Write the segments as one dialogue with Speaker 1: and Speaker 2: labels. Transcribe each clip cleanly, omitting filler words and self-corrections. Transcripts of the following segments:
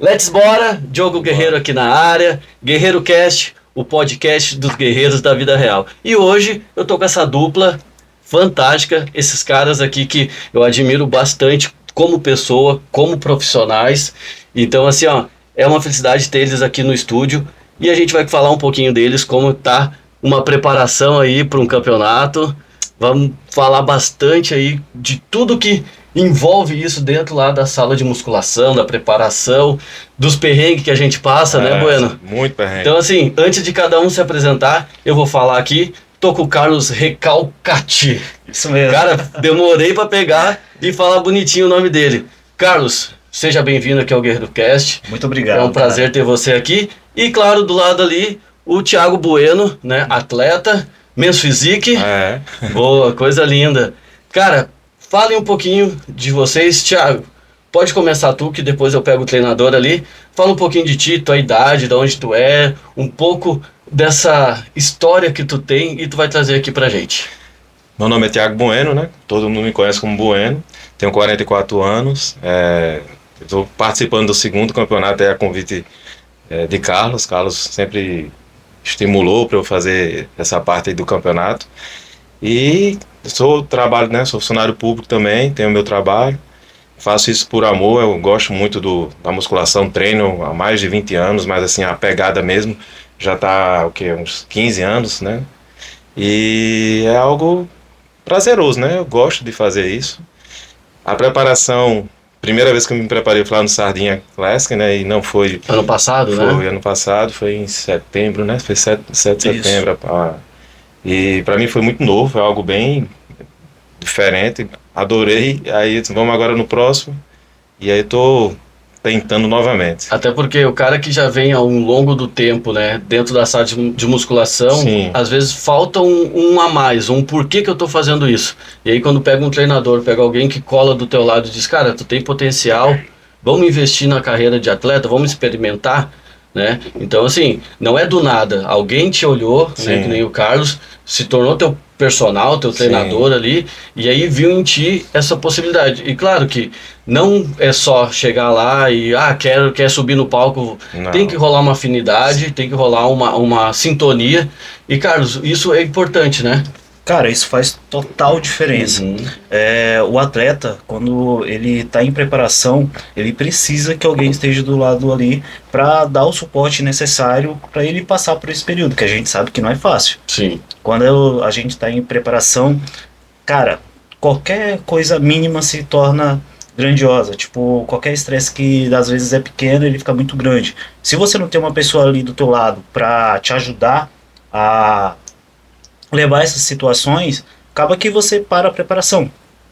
Speaker 1: Let's bora, Diogo Guerreiro aqui na área, Guerreiro Cast, o podcast dos guerreiros da vida real. E hoje eu tô com essa dupla fantástica, esses caras aqui que eu admiro bastante como pessoa, como profissionais. Então assim, ó, é uma felicidade ter eles aqui no estúdio e a gente vai falar um pouquinho deles, como tá uma preparação aí para um campeonato. Vamos falar bastante aí de tudo que envolve isso dentro lá da sala de musculação, da preparação, dos perrengues que a gente passa, né, Bueno?
Speaker 2: Muito perrengue.
Speaker 1: Então, assim, antes de cada um se apresentar, eu vou falar aqui. Tô com o Carlos Recalcati.
Speaker 3: Isso mesmo.
Speaker 1: Cara, demorei pra pegar e falar bonitinho o nome dele. Carlos, seja bem-vindo aqui ao Guerreiro Cast.
Speaker 3: Muito obrigado.
Speaker 1: É um prazer ter você aqui. E, claro, do lado ali, o Thiago Bueno, né, atleta, Men's Physique. Boa, coisa linda. Cara, falem um pouquinho de vocês. Thiago, pode começar tu, que depois eu pego o treinador ali. Fala um pouquinho de ti, tua idade, de onde tu é, um pouco dessa história que tu tem e tu vai trazer aqui pra gente.
Speaker 2: Meu nome é Thiago Bueno, né? Todo mundo me conhece como Bueno. Tenho 44 anos. Estou participando do segundo campeonato a convite de Carlos. Carlos sempre estimulou para eu fazer essa parte aí do campeonato. E sou funcionário público também, tenho meu trabalho. Faço isso por amor, eu gosto muito da musculação, treino há mais de 20 anos, mas assim, a pegada mesmo já está uns 15 anos, né? E é algo prazeroso, né? Eu gosto de fazer isso. A preparação, primeira vez que eu me preparei foi lá no Sardinha Classic, né? E não foi...
Speaker 1: Ano passado, né?
Speaker 2: Foi ano passado, foi em setembro, né? Foi 7 de setembro. E para mim foi muito novo, é algo bem diferente, adorei. Aí vamos agora no próximo, e aí tô tentando novamente.
Speaker 1: Até porque o cara que já vem ao longo do tempo, né, dentro da sala de musculação,
Speaker 2: Sim.
Speaker 1: Às vezes falta um a mais, um porquê que eu tô fazendo isso. E aí quando pega um treinador, pega alguém que cola do teu lado e diz, cara, tu tem potencial, vamos investir na carreira de atleta, vamos experimentar, né? Então assim, não é do nada, alguém te olhou, né, que nem o Carlos, se tornou teu personal, teu treinador ali, e aí viu em ti essa possibilidade. E claro que não é só chegar lá e, quer subir no palco,
Speaker 2: Não.
Speaker 1: Tem que rolar uma afinidade, tem que rolar uma sintonia, e Carlos, isso é importante, né?
Speaker 3: Cara, isso faz total diferença. O atleta, quando ele está em preparação, ele precisa que alguém esteja do lado ali para dar o suporte necessário para ele passar por esse período, que a gente sabe que não é fácil.
Speaker 1: Sim.
Speaker 3: Quando a gente está em preparação, cara, qualquer coisa mínima se torna grandiosa. Tipo, qualquer estresse que às vezes é pequeno, ele fica muito grande. Se você não tem uma pessoa ali do teu lado para te ajudar a levar essas situações, acaba que você para a preparação.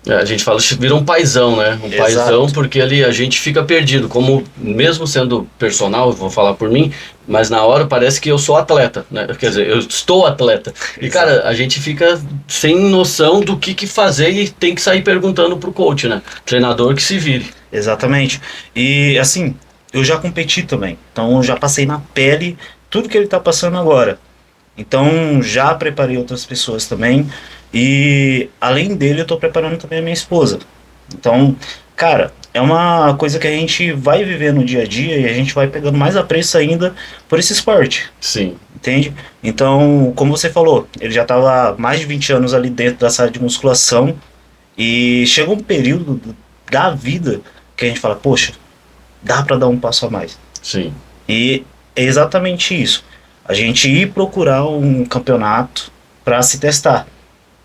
Speaker 1: A gente fala, vira um paizão, né? Um
Speaker 3: Exato.
Speaker 1: paizão, porque ali a gente fica perdido, como mesmo sendo personal, vou falar por mim, mas na hora parece que eu sou atleta, né? Quer dizer, eu estou atleta. E cara, a gente fica sem noção do que fazer e tem que sair perguntando pro coach, né? Treinador que se vire.
Speaker 3: Exatamente. E assim, eu já competi também, então eu já passei na pele tudo que ele está passando agora. Então já preparei outras pessoas também. E além dele eu tô preparando também a minha esposa. Então, cara, é uma coisa que a gente vai viver no dia a dia e a gente vai pegando mais apreço ainda por esse esporte.
Speaker 1: Sim.
Speaker 3: Entende? Então, como você falou, ele já estava há mais de 20 anos ali dentro da sala de musculação. E chega um período da vida que a gente fala, poxa, dá para dar um passo a mais.
Speaker 1: Sim.
Speaker 3: E é exatamente isso. A gente ir procurar um campeonato para se testar.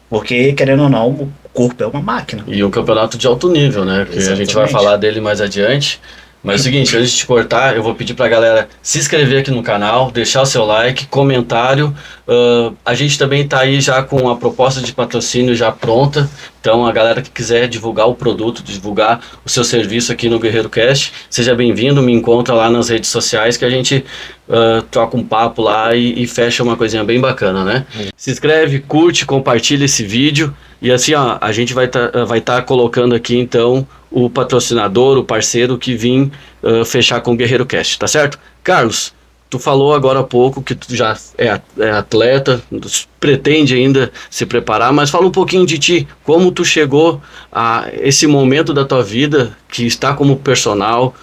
Speaker 3: Porque, querendo ou não, o corpo é uma máquina.
Speaker 1: E um campeonato de alto nível, né? Que a gente vai falar dele mais adiante. Mas é o seguinte, antes de te cortar, eu vou pedir pra galera se inscrever aqui no canal, deixar o seu like, comentário. A gente também tá aí já com a proposta de patrocínio já pronta. Então a galera que quiser divulgar o produto, divulgar o seu serviço aqui no Guerreiro Cast, seja bem-vindo, me encontra lá nas redes sociais que a gente troca um papo lá e fecha uma coisinha bem bacana, né? Se inscreve, curte, compartilha esse vídeo e assim, ó, a gente vai tá colocando aqui então o patrocinador, o parceiro que vim fechar com o Guerreiro Cast, tá certo? Carlos, tu falou agora há pouco que tu já é atleta, pretende ainda se preparar, mas fala um pouquinho de ti, como tu chegou a esse momento da tua vida que está como personal,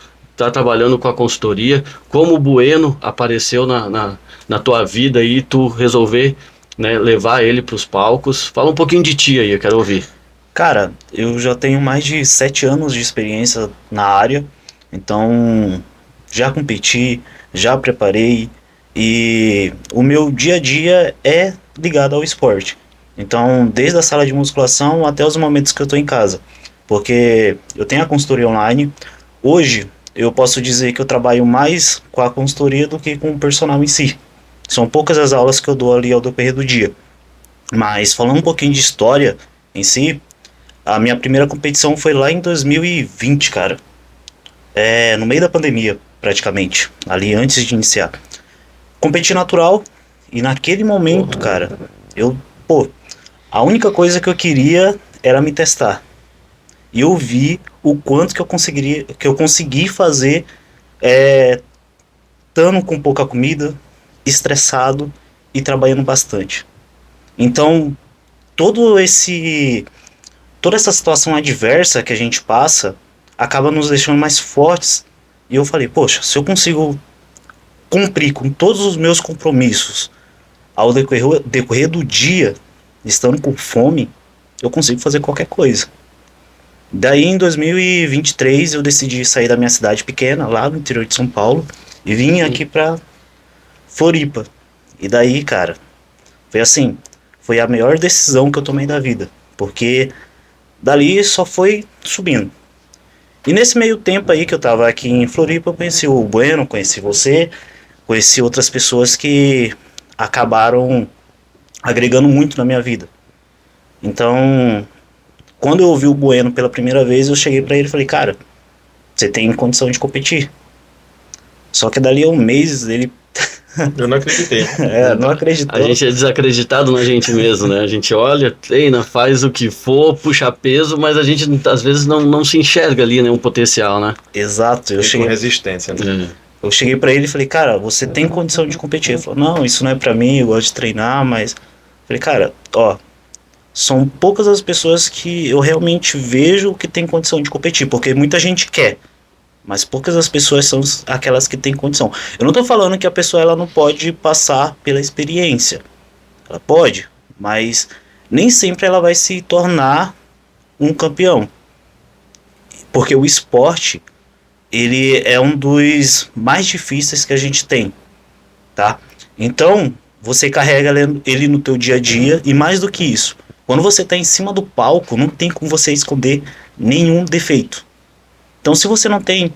Speaker 1: tá trabalhando com a consultoria, como o Bueno apareceu na tua vida aí, tu resolver, né, levar ele para os palcos. Fala um pouquinho de ti aí, eu quero ouvir.
Speaker 3: Cara, eu já tenho mais de 7 anos de experiência na área, então já competi, já preparei e o meu dia a dia é ligado ao esporte. Então, desde a sala de musculação até os momentos que eu estou em casa, porque eu tenho a consultoria online. Hoje, eu posso dizer que eu trabalho mais com a consultoria do que com o personal em si. São poucas as aulas que eu dou ali ao decorrer do dia. Mas falando um pouquinho de história em si, a minha primeira competição foi lá em 2020, cara. No meio da pandemia, praticamente. Ali antes de iniciar. Competi natural. E naquele momento, cara, a única coisa que eu queria era me testar. E eu vi o quanto que eu consegui fazer, estando com pouca comida, estressado e trabalhando bastante. Então, toda essa situação adversa que a gente passa acaba nos deixando mais fortes. E eu falei, poxa, se eu consigo cumprir com todos os meus compromissos ao decorrer do dia, estando com fome, eu consigo fazer qualquer coisa. Daí em 2023 eu decidi sair da minha cidade pequena, lá no interior de São Paulo, e vim aqui pra Floripa. E daí, cara, foi a melhor decisão que eu tomei da vida, porque dali só foi subindo. E nesse meio tempo aí que eu tava aqui em Floripa, eu conheci o Bueno, conheci você, conheci outras pessoas que acabaram agregando muito na minha vida. Então, quando eu ouvi o Bueno pela primeira vez, eu cheguei pra ele e falei, cara, você tem condição de competir. Só que dali a um mês ele...
Speaker 2: Eu não acreditei.
Speaker 3: Não acreditou.
Speaker 1: A gente é desacreditado na gente mesmo, né? A gente olha, treina, faz o que for, puxa peso, mas a gente às vezes não se enxerga ali, né? Um potencial, né?
Speaker 3: Exato.
Speaker 2: Com resistência, né?
Speaker 3: Eu cheguei pra ele e falei, cara, você tem condição de competir? Ele falou, não, isso não é pra mim, eu gosto de treinar, mas... Eu falei, cara, são poucas as pessoas que eu realmente vejo que tem condição de competir, porque muita gente quer, mas poucas as pessoas são aquelas que têm condição. Eu não tô falando que a pessoa ela não pode passar pela experiência. Ela pode, mas nem sempre ela vai se tornar um campeão. Porque o esporte, ele é um dos mais difíceis que a gente tem, tá? Então, você carrega ele no teu dia a dia, e mais do que isso, quando você está em cima do palco, não tem como você esconder nenhum defeito. Então, se você não tem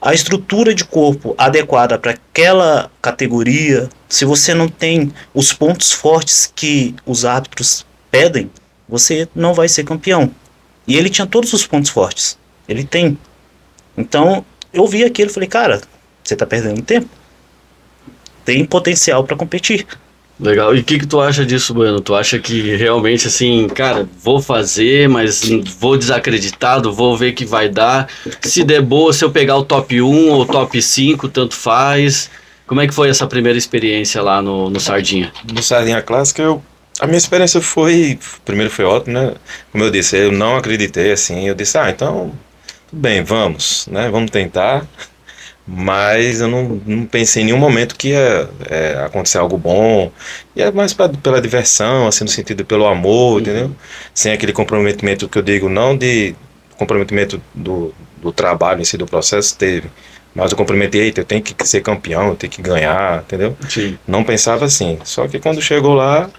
Speaker 3: a estrutura de corpo adequada para aquela categoria, se você não tem os pontos fortes que os árbitros pedem, você não vai ser campeão. E ele tinha todos os pontos fortes. Ele tem. Então, eu vi aquilo e falei, cara, você está perdendo tempo. Tem potencial para competir.
Speaker 1: Legal. E o que tu acha disso, Bueno? Tu acha que realmente, assim, cara, vou fazer, mas vou desacreditado, vou ver que vai dar. Se der boa, se eu pegar o top 1 ou top 5, tanto faz. Como é que foi essa primeira experiência lá no Sardinha?
Speaker 2: No Sardinha Clássica, a minha experiência primeiro foi ótima, né? Como eu disse, eu não acreditei, assim, eu disse, então, tudo bem, vamos, né? Vamos tentar. Mas eu não pensei em nenhum momento que ia acontecer algo bom. E é mais pela diversão, assim, no sentido pelo amor, entendeu? Sem aquele comprometimento que eu digo, não de comprometimento do trabalho em si, do processo, teve. Mas eu comprometi, eu tenho que ser campeão, eu tenho que ganhar, entendeu?
Speaker 1: Sim.
Speaker 2: Não pensava assim. Só que quando chegou lá,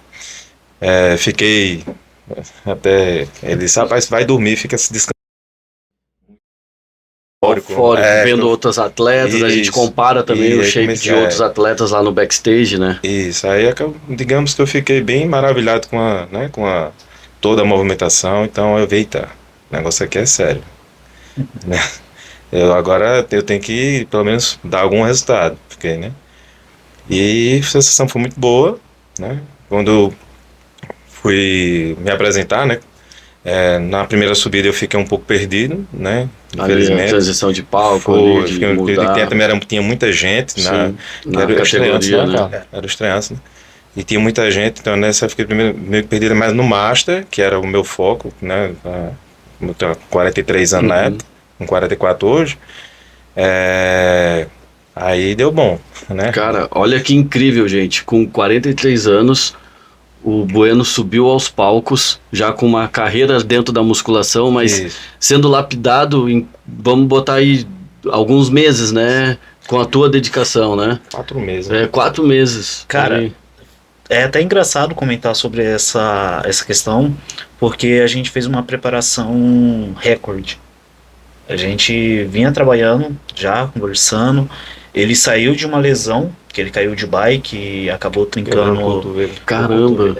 Speaker 2: fiquei até... Ele disse, rapaz, vai dormir, fica se descansando.
Speaker 1: Vendo outros atletas, isso, a gente compara também o shape de outros atletas lá no backstage, né?
Speaker 2: Isso, aí digamos que eu fiquei bem maravilhado com toda a movimentação, então eu vi, o negócio aqui é sério. Né? Agora eu tenho que, pelo menos, dar algum resultado, porque, né? E a sensação foi muito boa, né? Quando eu fui me apresentar, né? Na primeira subida eu fiquei um pouco perdido, né?
Speaker 1: Infelizmente. A transição de palco,
Speaker 2: tinha muita gente,
Speaker 1: era categoria, né?
Speaker 2: Era estreança, né? E tinha muita gente, então nessa eu fiquei meio que perdido, mas no Master, que era o meu foco, né? Eu tenho 43 anos na época, com 44 hoje, Aí deu bom, né?
Speaker 1: Cara, olha que incrível, gente. Com 43 anos, o Bueno subiu aos palcos, já com uma carreira dentro da musculação, mas
Speaker 2: Isso.
Speaker 1: sendo lapidado em, vamos botar aí, alguns meses, né? Com a tua dedicação, né?
Speaker 2: 4 meses.
Speaker 1: 4 meses.
Speaker 3: Cara,
Speaker 1: Aí,
Speaker 3: é até engraçado comentar sobre essa questão, porque a gente fez uma preparação recorde. A gente vinha trabalhando, já conversando. Ele saiu de uma lesão, que ele caiu de bike e acabou
Speaker 2: Quebrando o
Speaker 3: trincando.
Speaker 2: cotovelo.
Speaker 1: caramba.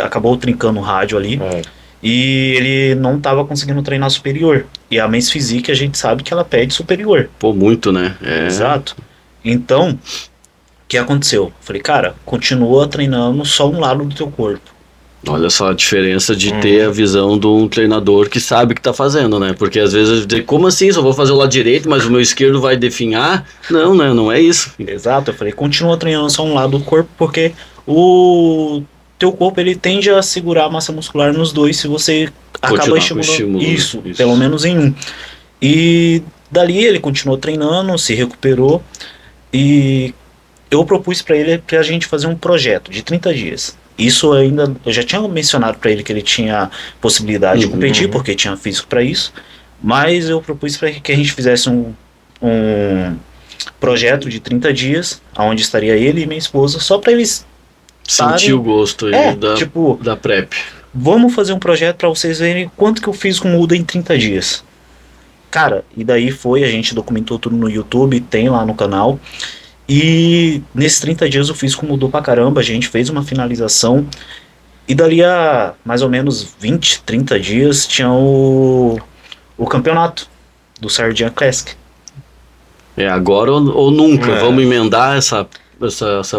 Speaker 3: Acabou trincando o rádio ali.
Speaker 2: É.
Speaker 3: E ele não estava conseguindo treinar superior. E a Men's Physique a gente sabe que ela pede superior.
Speaker 1: Pô, muito, né?
Speaker 3: Exato. Então, o que aconteceu? Falei, cara, continua treinando só um lado do teu corpo.
Speaker 1: Olha só a diferença de ter a visão de um treinador que sabe o que tá fazendo, né? Porque às vezes, como assim? Só vou fazer o lado direito, mas o meu esquerdo vai definhar? Não, né? Não é isso.
Speaker 3: Exato. Eu falei, continua treinando só um lado do corpo, porque o teu corpo ele tende a segurar a massa muscular nos dois se você acaba
Speaker 1: Continuar com
Speaker 3: estimulando
Speaker 1: estímulo, né?
Speaker 3: isso,
Speaker 1: Isso.
Speaker 3: pelo menos em um. E dali ele continuou treinando, se recuperou e eu propus para ele pra gente fazer um projeto de 30 dias. Isso ainda, eu já tinha mencionado para ele que ele tinha possibilidade de competir, porque tinha físico para isso, mas eu propus para que a gente fizesse um projeto de 30 dias, onde estaria ele e minha esposa, só para eles
Speaker 1: Sentir o gosto aí
Speaker 3: tipo,
Speaker 1: da PrEP.
Speaker 3: vamos fazer um projeto para vocês verem quanto que o físico muda em 30 dias. Cara, e daí foi, a gente documentou tudo no YouTube, tem lá no canal. E nesses 30 dias o físico mudou pra caramba, a gente fez uma finalização. E dali a mais ou menos 20, 30 dias tinha o campeonato do Sardinha Classic.
Speaker 1: Agora ou nunca. Vamos emendar essa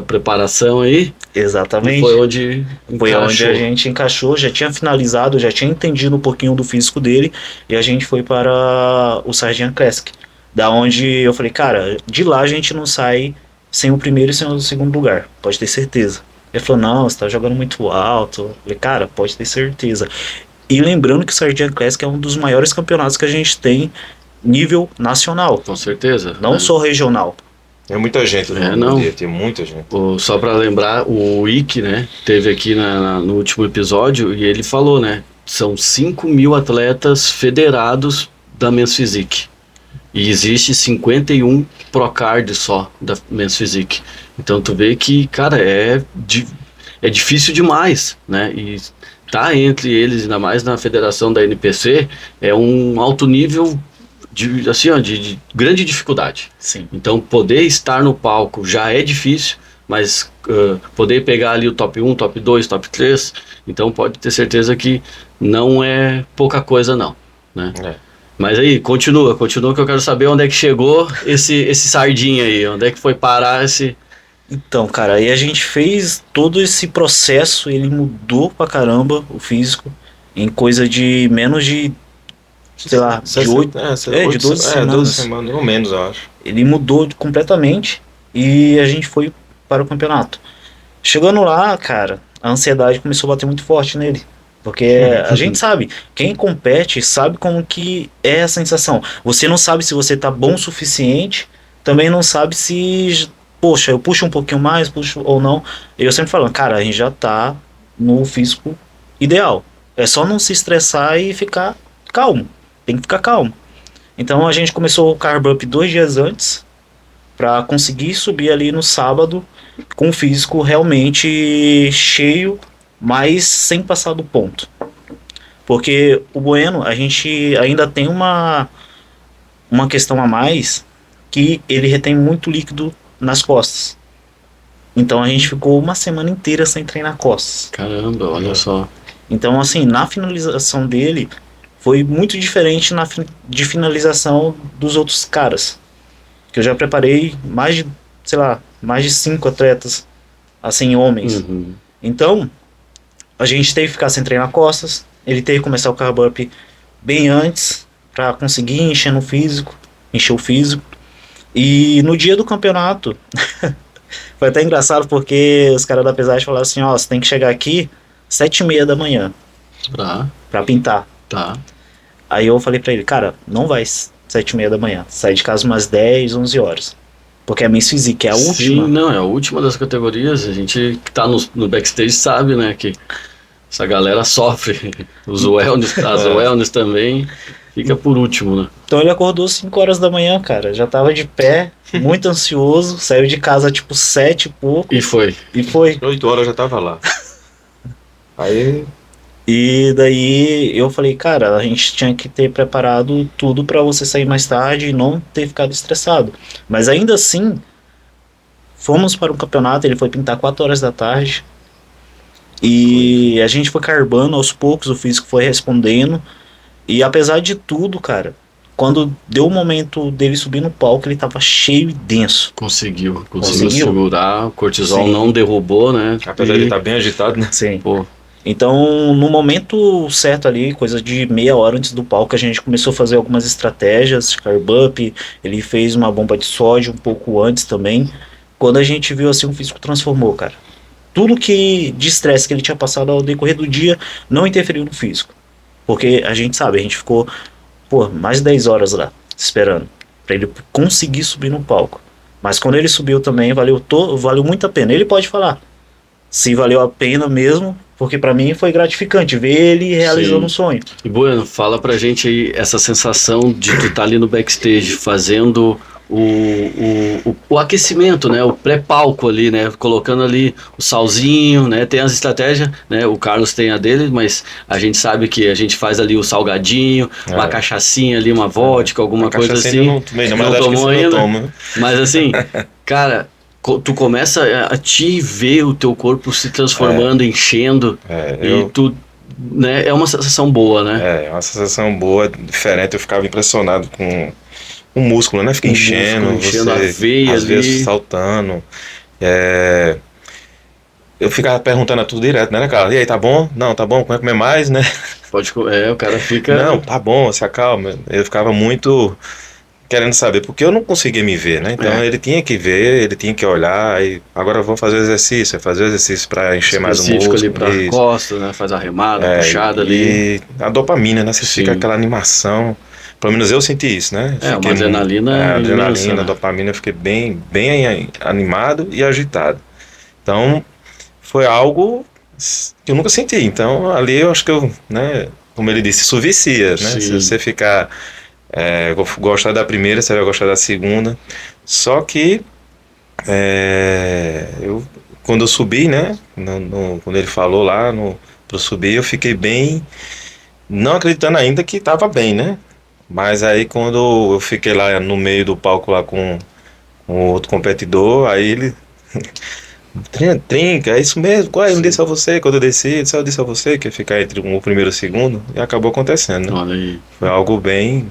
Speaker 1: preparação aí.
Speaker 3: Exatamente.
Speaker 1: E foi onde
Speaker 3: a gente encaixou, já tinha finalizado, já tinha entendido um pouquinho do físico dele, e a gente foi para o Sardinha Classic. Da onde eu falei, cara, de lá a gente não sai sem o primeiro e sem o segundo lugar, pode ter certeza. Ele falou, não, você tá jogando muito alto. Eu falei, cara, pode ter certeza. E lembrando que o Sardinha Classic é um dos maiores campeonatos que a gente tem nível nacional.
Speaker 1: Com certeza.
Speaker 3: Não só regional.
Speaker 2: Tem muita gente
Speaker 1: não.
Speaker 2: Dia, tem muita gente.
Speaker 1: Só para lembrar, o Ike, né, teve aqui no último episódio e ele falou, né, são 5.000 atletas federados da Men's Physique. E existe 51 Procard só da Men's Physique. Então tu vê que, cara, é difícil demais, né? E tá entre eles, ainda mais na federação da NPC, é um alto nível de grande dificuldade.
Speaker 3: Sim.
Speaker 1: Então poder estar no palco já é difícil, mas poder pegar ali o top 1, top 2, top 3, então pode ter certeza que não é pouca coisa não, né? Mas aí, continua que eu quero saber onde é que chegou esse Sardinha aí, onde é que foi parar esse...
Speaker 3: Então, cara, aí a gente fez todo esse processo, ele mudou pra caramba o físico, em coisa de menos de, sei lá, de 12 semanas.
Speaker 2: 12 semanas, ou menos, eu acho.
Speaker 3: Ele mudou completamente e a gente foi para o campeonato. Chegando lá, cara, a ansiedade começou a bater muito forte nele. Porque a gente sabe, quem compete sabe como que é a sensação. Você não sabe se você tá bom o suficiente, também não sabe se, poxa, eu puxo um pouquinho mais, puxo ou não. Eu sempre falo, cara, a gente já tá no físico ideal. É só não se estressar e ficar calmo. Tem que ficar calmo. Então a gente começou o carb up 2 dias antes, para conseguir subir ali no sábado com o físico realmente cheio, mas sem passar do ponto. Porque o Bueno, a gente ainda tem uma questão a mais, que ele retém muito líquido nas costas. Então a gente ficou uma semana inteira sem treinar costas.
Speaker 1: Caramba, olha só.
Speaker 3: Então assim, na finalização dele, foi muito diferente de finalização dos outros caras. Que eu já preparei mais de 5 atletas, assim, homens. Então, a gente teve que ficar sem treinar costas, ele teve que começar o carb up bem antes, para conseguir encher o físico. E no dia do campeonato, foi até engraçado porque os caras da pesagem falaram assim, ó, você tem que chegar aqui 7h30 da manhã, pra pintar.
Speaker 1: Tá.
Speaker 3: Aí eu falei pra ele, cara, não vai 7h30 da manhã. Saí de casa umas 10, 11 horas. Porque a Men's Physique é a última.
Speaker 1: Sim, não, é a última das categorias. A gente que tá no backstage sabe, né, que essa galera sofre. Os wellness, as wellness também fica por último, né?
Speaker 3: Então ele acordou 5 horas da manhã, cara. Já tava de pé, muito ansioso. Saiu de casa tipo 7 e pouco.
Speaker 1: E foi.
Speaker 2: 8 horas eu já tava lá. Aí...
Speaker 3: E daí eu falei, cara, a gente tinha que ter preparado tudo pra você sair mais tarde e não ter ficado estressado. Mas ainda assim, fomos para o campeonato, ele foi pintar 4 horas da tarde. E a gente foi carbando aos poucos, o físico foi respondendo. E apesar de tudo, cara, quando deu o momento dele subir no palco, ele tava cheio e denso.
Speaker 1: Conseguiu segurar, o cortisol
Speaker 3: Sim.
Speaker 1: não derrubou, né?
Speaker 2: Apesar de ele estar bem agitado, né?
Speaker 3: Sim.
Speaker 1: Pô,
Speaker 3: Então, no momento certo ali, coisa de meia hora antes do palco, a gente começou a fazer algumas estratégias, carb up, ele fez uma bomba de sódio um pouco antes também. Quando a gente viu assim, o físico transformou, cara. Tudo que de estresse que ele tinha passado ao decorrer do dia não interferiu no físico. Porque a gente sabe, a gente ficou mais de 10 horas lá, esperando, pra ele conseguir subir no palco. Mas quando ele subiu também, valeu muito a pena. Ele pode falar se valeu a pena mesmo, porque pra mim foi gratificante ver ele realizando
Speaker 1: Sim.
Speaker 3: um sonho.
Speaker 1: E Bueno, fala pra gente aí essa sensação de tu estar ali no backstage fazendo o aquecimento, né? O pré-palco ali, né? Colocando ali o salzinho, né? Tem as estratégias, né? O Carlos tem a dele, mas a gente sabe que a gente faz ali o salgadinho, uma cachaçinha ali, uma vodka, alguma coisa assim.
Speaker 2: Eu não tomei,
Speaker 1: não tomou ainda,
Speaker 2: tomo.
Speaker 1: mas assim, cara, tu começa a te ver o teu corpo se transformando, enchendo, e tu, né? É uma sensação boa, né?
Speaker 2: É uma sensação boa, diferente. Eu ficava impressionado com o músculo, né? Fica enchendo,
Speaker 1: enchendo
Speaker 2: você,
Speaker 1: a veia
Speaker 2: às
Speaker 1: ali.
Speaker 2: vezes saltando. Eu ficava perguntando a tudo direto, né, cara? E aí, tá bom? Não, tá bom, comer mais, né?
Speaker 1: O cara fica...
Speaker 2: Não, tá bom, se acalma. Eu ficava muito querendo saber, porque eu não conseguia me ver, né? Então ele tinha que ver, ele tinha que olhar, e agora eu vou fazer o exercício, para encher mais o
Speaker 1: específico
Speaker 2: músculo.
Speaker 1: ali pra costas, né? Faz a remada, puxada ali.
Speaker 2: E a dopamina, né? Você fica aquela animação. Pelo menos eu senti isso, né?
Speaker 1: Uma adrenalina imensa, né?
Speaker 2: A dopamina, eu fiquei bem animado e agitado. Então, foi algo que eu nunca senti. Então, ali eu acho que né? Como ele disse, isso vicia, né?
Speaker 1: Sim.
Speaker 2: Se você ficar... gostar da primeira, você vai gostar da segunda. Só que quando eu subi, né? Quando ele falou lá para subir, eu fiquei bem, não acreditando ainda que estava bem, né? Mas aí quando eu fiquei lá no meio do palco lá com outro competidor, aí ele trinca, é isso mesmo, qual é? Eu não disse a você, quando eu desci, eu disse a você que ia ficar entre o primeiro e o segundo, e acabou acontecendo, né?
Speaker 1: Olha aí.
Speaker 2: Foi algo bem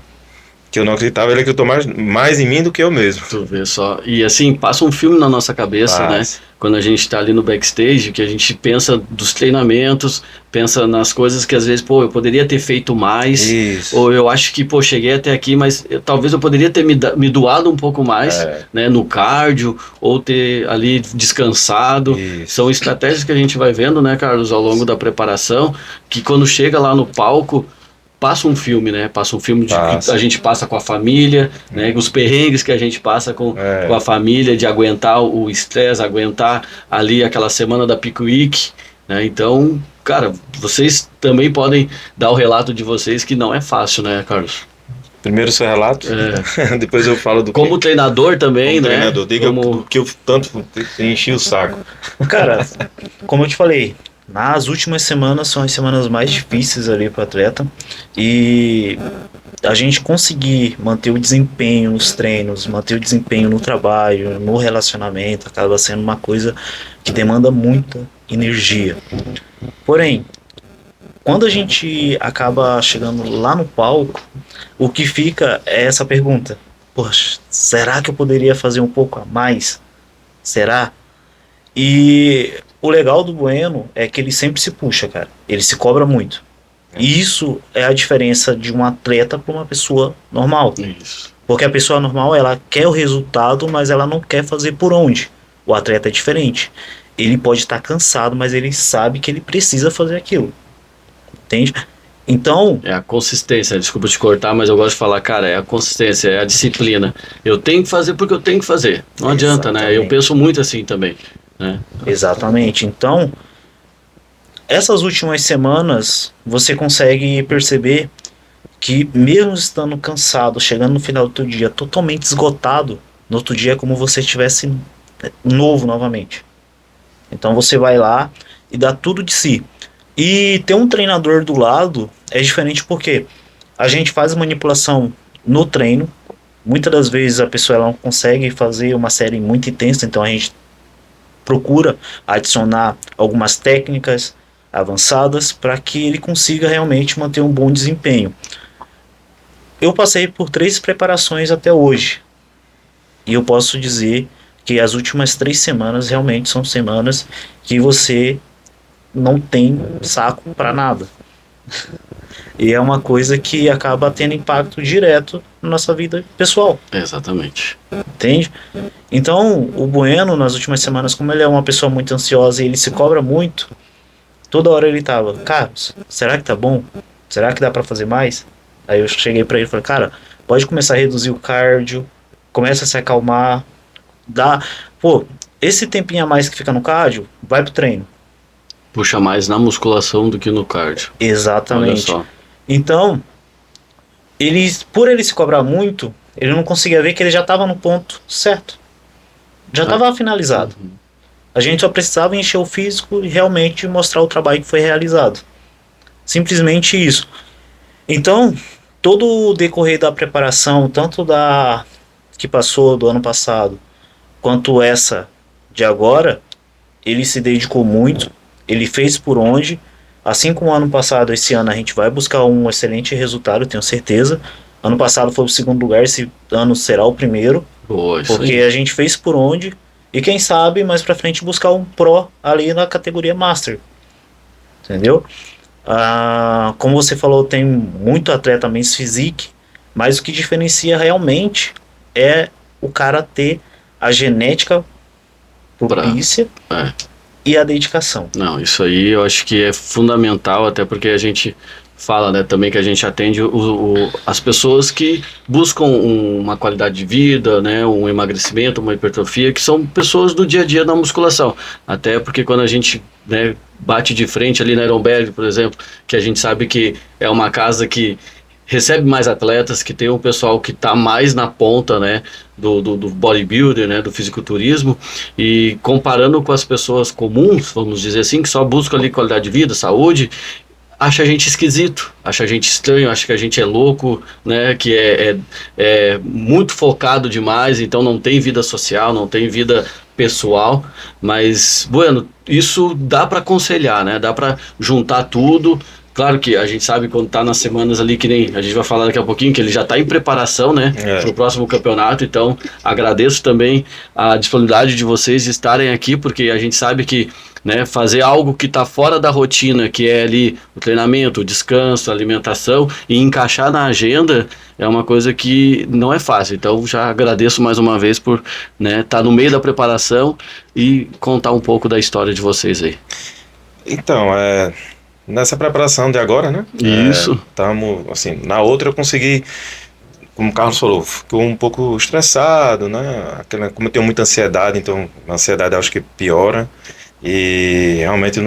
Speaker 2: que eu não acreditava, ele acreditou mais em mim do que eu mesmo.
Speaker 1: Tu vê só. E assim, passa um filme na nossa cabeça, né? Quando a gente tá ali no backstage, que a gente pensa dos treinamentos, pensa nas coisas que às vezes, eu poderia ter feito mais.
Speaker 2: Isso.
Speaker 1: Ou eu acho que, cheguei até aqui, mas talvez eu poderia ter me doado um pouco mais, né? No cardio, ou ter ali descansado.
Speaker 2: Isso.
Speaker 1: São estratégias que a gente vai vendo, né, Carlos, ao longo da preparação, que quando chega lá no palco, passa um filme, né? Passa um filme que a gente passa com a família, né? Os perrengues que a gente passa com a família, de aguentar o estresse, aguentar ali aquela semana da Peak Week, né? Então, cara, vocês também podem dar o relato de vocês, que não é fácil, né, Carlos?
Speaker 2: Primeiro o seu relato, depois eu falo do
Speaker 1: como treinador também, né?
Speaker 2: Treinador, diga que eu tanto enchi o saco.
Speaker 3: Cara, como eu te falei, nas últimas semanas são as semanas mais difíceis ali para o atleta, e a gente conseguir manter o desempenho nos treinos, manter o desempenho no trabalho, no relacionamento, acaba sendo uma coisa que demanda muita energia. Porém, quando a gente acaba chegando lá no palco, o que fica é essa pergunta: poxa, será que eu poderia fazer um pouco a mais? Será? E o legal do Bueno é que ele sempre se puxa, cara. Ele se cobra muito. E isso é a diferença de um atleta para uma pessoa normal.
Speaker 1: Isso.
Speaker 3: Porque a pessoa normal, ela quer o resultado, mas ela não quer fazer por onde. O atleta é diferente. Ele pode estar cansado, mas ele sabe que ele precisa fazer aquilo. Entende? Então,
Speaker 1: É a consistência, desculpa te cortar, mas eu gosto de falar, cara, é a consistência, é a disciplina. Eu tenho que fazer porque eu tenho que fazer. Não adianta, né? Eu penso muito assim também, né?
Speaker 3: exatamente. Então, essas últimas semanas, você consegue perceber que mesmo estando cansado, chegando no final do teu dia totalmente esgotado, no outro dia é como se você estivesse novo novamente. Então você vai lá e dá tudo de si. E ter um treinador do lado é diferente porque a gente faz manipulação no treino. Muitas das vezes a pessoa ela não consegue fazer uma série muito intensa, então a gente procura adicionar algumas técnicas avançadas para que ele consiga realmente manter um bom desempenho. Eu passei por 3 preparações até hoje. E eu posso dizer que as últimas 3 semanas realmente são semanas que você não tem saco para nada. E é uma coisa que acaba tendo impacto direto na nossa vida pessoal.
Speaker 1: Exatamente.
Speaker 3: Entende? Então, o Bueno, nas últimas semanas, como ele é uma pessoa muito ansiosa e ele se cobra muito, toda hora ele tava, Carlos, será que tá bom? Será que dá para fazer mais? Aí eu cheguei para ele e falei, cara, pode começar a reduzir o cardio, começa a se acalmar, dá, pô, esse tempinho a mais que fica no cardio, vai pro treino.
Speaker 1: Puxa mais na musculação do que no cardio.
Speaker 3: Exatamente.
Speaker 1: Olha só.
Speaker 3: Então, por ele se cobrar muito, ele não conseguia ver que ele já estava no ponto certo. Já estava finalizado. A gente só precisava encher o físico e realmente mostrar o trabalho que foi realizado. Simplesmente isso. Então, todo o decorrer da preparação, tanto da que passou do ano passado, quanto essa de agora, ele se dedicou muito, ele fez por onde. Assim como o ano passado, esse ano a gente vai buscar um excelente resultado, tenho certeza. Ano passado foi o segundo lugar, esse ano será o primeiro.
Speaker 1: Boa, isso
Speaker 3: porque
Speaker 1: aí.
Speaker 3: a gente fez por onde. E quem sabe mais pra frente buscar um Pro ali na categoria Master. Entendeu? Como você falou, tem muito atleta Men's Physique, mas o que diferencia realmente é o cara ter a genética propícia e a dedicação.
Speaker 1: Não, isso aí eu acho que é fundamental, até porque a gente fala, né, também que a gente atende as pessoas que buscam uma qualidade de vida, né, um emagrecimento, uma hipertrofia, que são pessoas do dia a dia da musculação. Até porque quando a gente, né, bate de frente ali na Ironberg, por exemplo, que a gente sabe que é uma casa que recebe mais atletas, que tem um pessoal que está mais na ponta, né, do bodybuilder, né, do fisiculturismo, e comparando com as pessoas comuns, vamos dizer assim, que só buscam ali qualidade de vida, saúde, acha a gente esquisito, acha a gente estranho, acha que a gente é louco, né, que é muito focado demais, então não tem vida social, não tem vida pessoal, mas, bueno, isso dá para aconselhar, né, dá para juntar tudo. Claro que a gente sabe quando tá nas semanas ali, que nem a gente vai falar daqui a pouquinho, que ele já tá em preparação, né, pro próximo campeonato. Então agradeço também a disponibilidade de vocês de estarem aqui, porque a gente sabe que, né, fazer algo que tá fora da rotina, que é ali o treinamento, o descanso, a alimentação, e encaixar na agenda é uma coisa que não é fácil. Então já agradeço mais uma vez por, né, tá no meio da preparação e contar um pouco da história de vocês aí.
Speaker 2: Então, nessa preparação de agora, né?
Speaker 1: Isso.
Speaker 2: Estamos, assim, na outra eu consegui, como o Carlos falou, ficou um pouco estressado, né? Como eu tenho muita ansiedade, então a ansiedade eu acho que piora. E realmente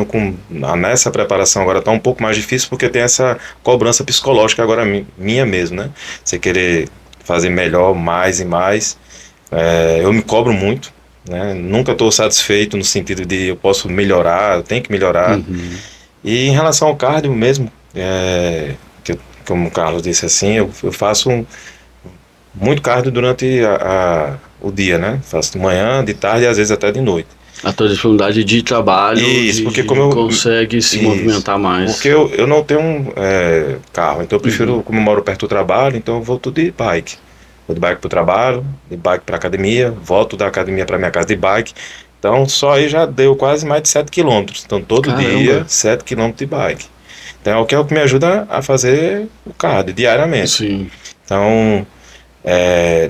Speaker 2: nessa preparação agora está um pouco mais difícil porque tem essa cobrança psicológica agora minha mesmo, né? Você querer fazer melhor, mais e mais. Eu me cobro muito, né? Nunca estou satisfeito no sentido de eu posso melhorar, eu tenho que melhorar. E em relação ao cardio mesmo, como o Carlos disse assim, eu faço muito cardio durante o dia, né? Faço de manhã, de tarde e às vezes até de noite.
Speaker 1: A tua disponibilidade de trabalho,
Speaker 2: isso, porque como eu
Speaker 1: consegue se movimentar mais.
Speaker 2: Porque eu não tenho carro, então eu prefiro, como eu moro perto do trabalho, então eu vou tudo de bike. Vou de bike para o trabalho, de bike para academia, volto da academia para minha casa de bike. Então, só aí já deu quase mais de 7 quilômetros. Então, todo dia, 7 quilômetros de bike. Então, é o que me ajuda a fazer o cardio diariamente.
Speaker 1: Sim.
Speaker 2: Então,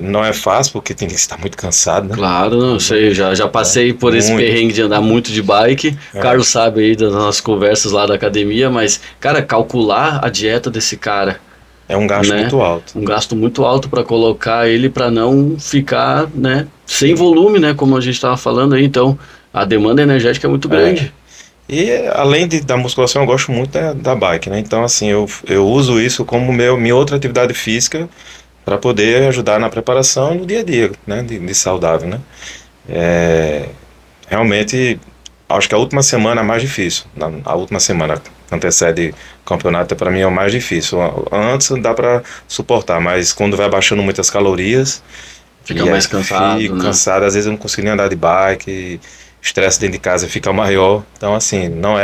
Speaker 2: Não é fácil, porque tem que estar muito cansado, né?
Speaker 1: Claro, não sei, já passei por esse
Speaker 2: Muito.
Speaker 1: perrengue de andar muito de bike. Carlos sabe aí das nossas conversas lá da academia, mas, cara, calcular a dieta desse cara,
Speaker 2: É um gasto
Speaker 1: né?
Speaker 2: muito alto.
Speaker 1: Um gasto muito alto para colocar ele para não ficar, né, sem volume, né, como a gente estava falando aí. Então, a demanda energética é muito grande.
Speaker 2: E além da musculação, eu gosto muito da bike, né? Então, assim, eu uso isso como minha outra atividade física para poder ajudar na preparação e no dia a dia, né? De saudável, né? Realmente, acho que a última semana é mais difícil. A última semana que antecede o campeonato, para mim, é o mais difícil. Antes dá para suportar, mas quando vai baixando muitas calorias,
Speaker 1: Fica mais cansado,
Speaker 2: fico
Speaker 1: né?
Speaker 2: cansado, às vezes eu não consigo nem andar de bike, o estresse dentro de casa fica maior. Então, assim, não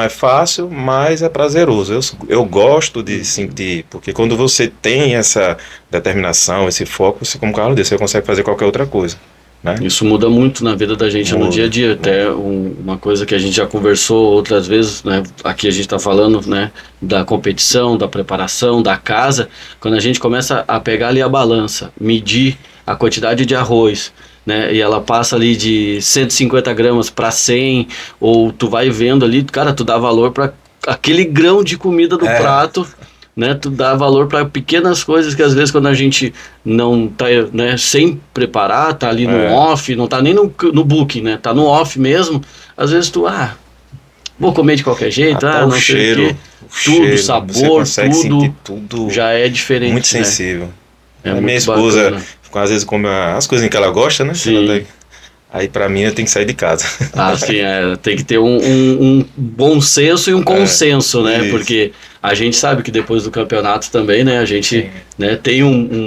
Speaker 2: é fácil, mas é prazeroso. Eu gosto de sentir, porque quando você tem essa determinação, esse foco, você, como o Carlos disse, você consegue fazer qualquer outra coisa, né?
Speaker 1: Isso muda muito na vida da gente no
Speaker 2: Muda,
Speaker 1: dia a dia. Até uma coisa que a gente já conversou outras vezes, né? Aqui a gente está falando, né, da competição, da preparação, da casa. Quando a gente começa a pegar ali a balança, medir a quantidade de arroz, né? E ela passa ali de 150 gramas para 100, ou tu vai vendo ali, cara, tu dá valor para aquele grão de comida do prato, né? Tu dá valor para pequenas coisas que às vezes quando a gente não tá, né, sem preparar, tá ali no off, não tá nem no booking, né? Tá no off mesmo. Às vezes tu, vou comer de qualquer jeito,
Speaker 2: Até
Speaker 1: não
Speaker 2: o
Speaker 1: sei
Speaker 2: cheiro,
Speaker 1: o quê.
Speaker 2: você
Speaker 1: Tudo, sabor,
Speaker 2: consegue
Speaker 1: tudo
Speaker 2: sentir tudo
Speaker 1: já é diferente,
Speaker 2: muito
Speaker 1: né?
Speaker 2: sensível.
Speaker 1: É
Speaker 2: Minha
Speaker 1: muito
Speaker 2: esposa,
Speaker 1: bacana.
Speaker 2: às vezes, come as coisas que ela gosta, né?
Speaker 1: Sim.
Speaker 2: Aí, pra mim, eu tenho que sair de casa.
Speaker 1: Sim, tem que ter um bom senso e um consenso, né?
Speaker 2: isso.
Speaker 1: Porque a gente sabe que depois do campeonato também, né? A gente, né, tem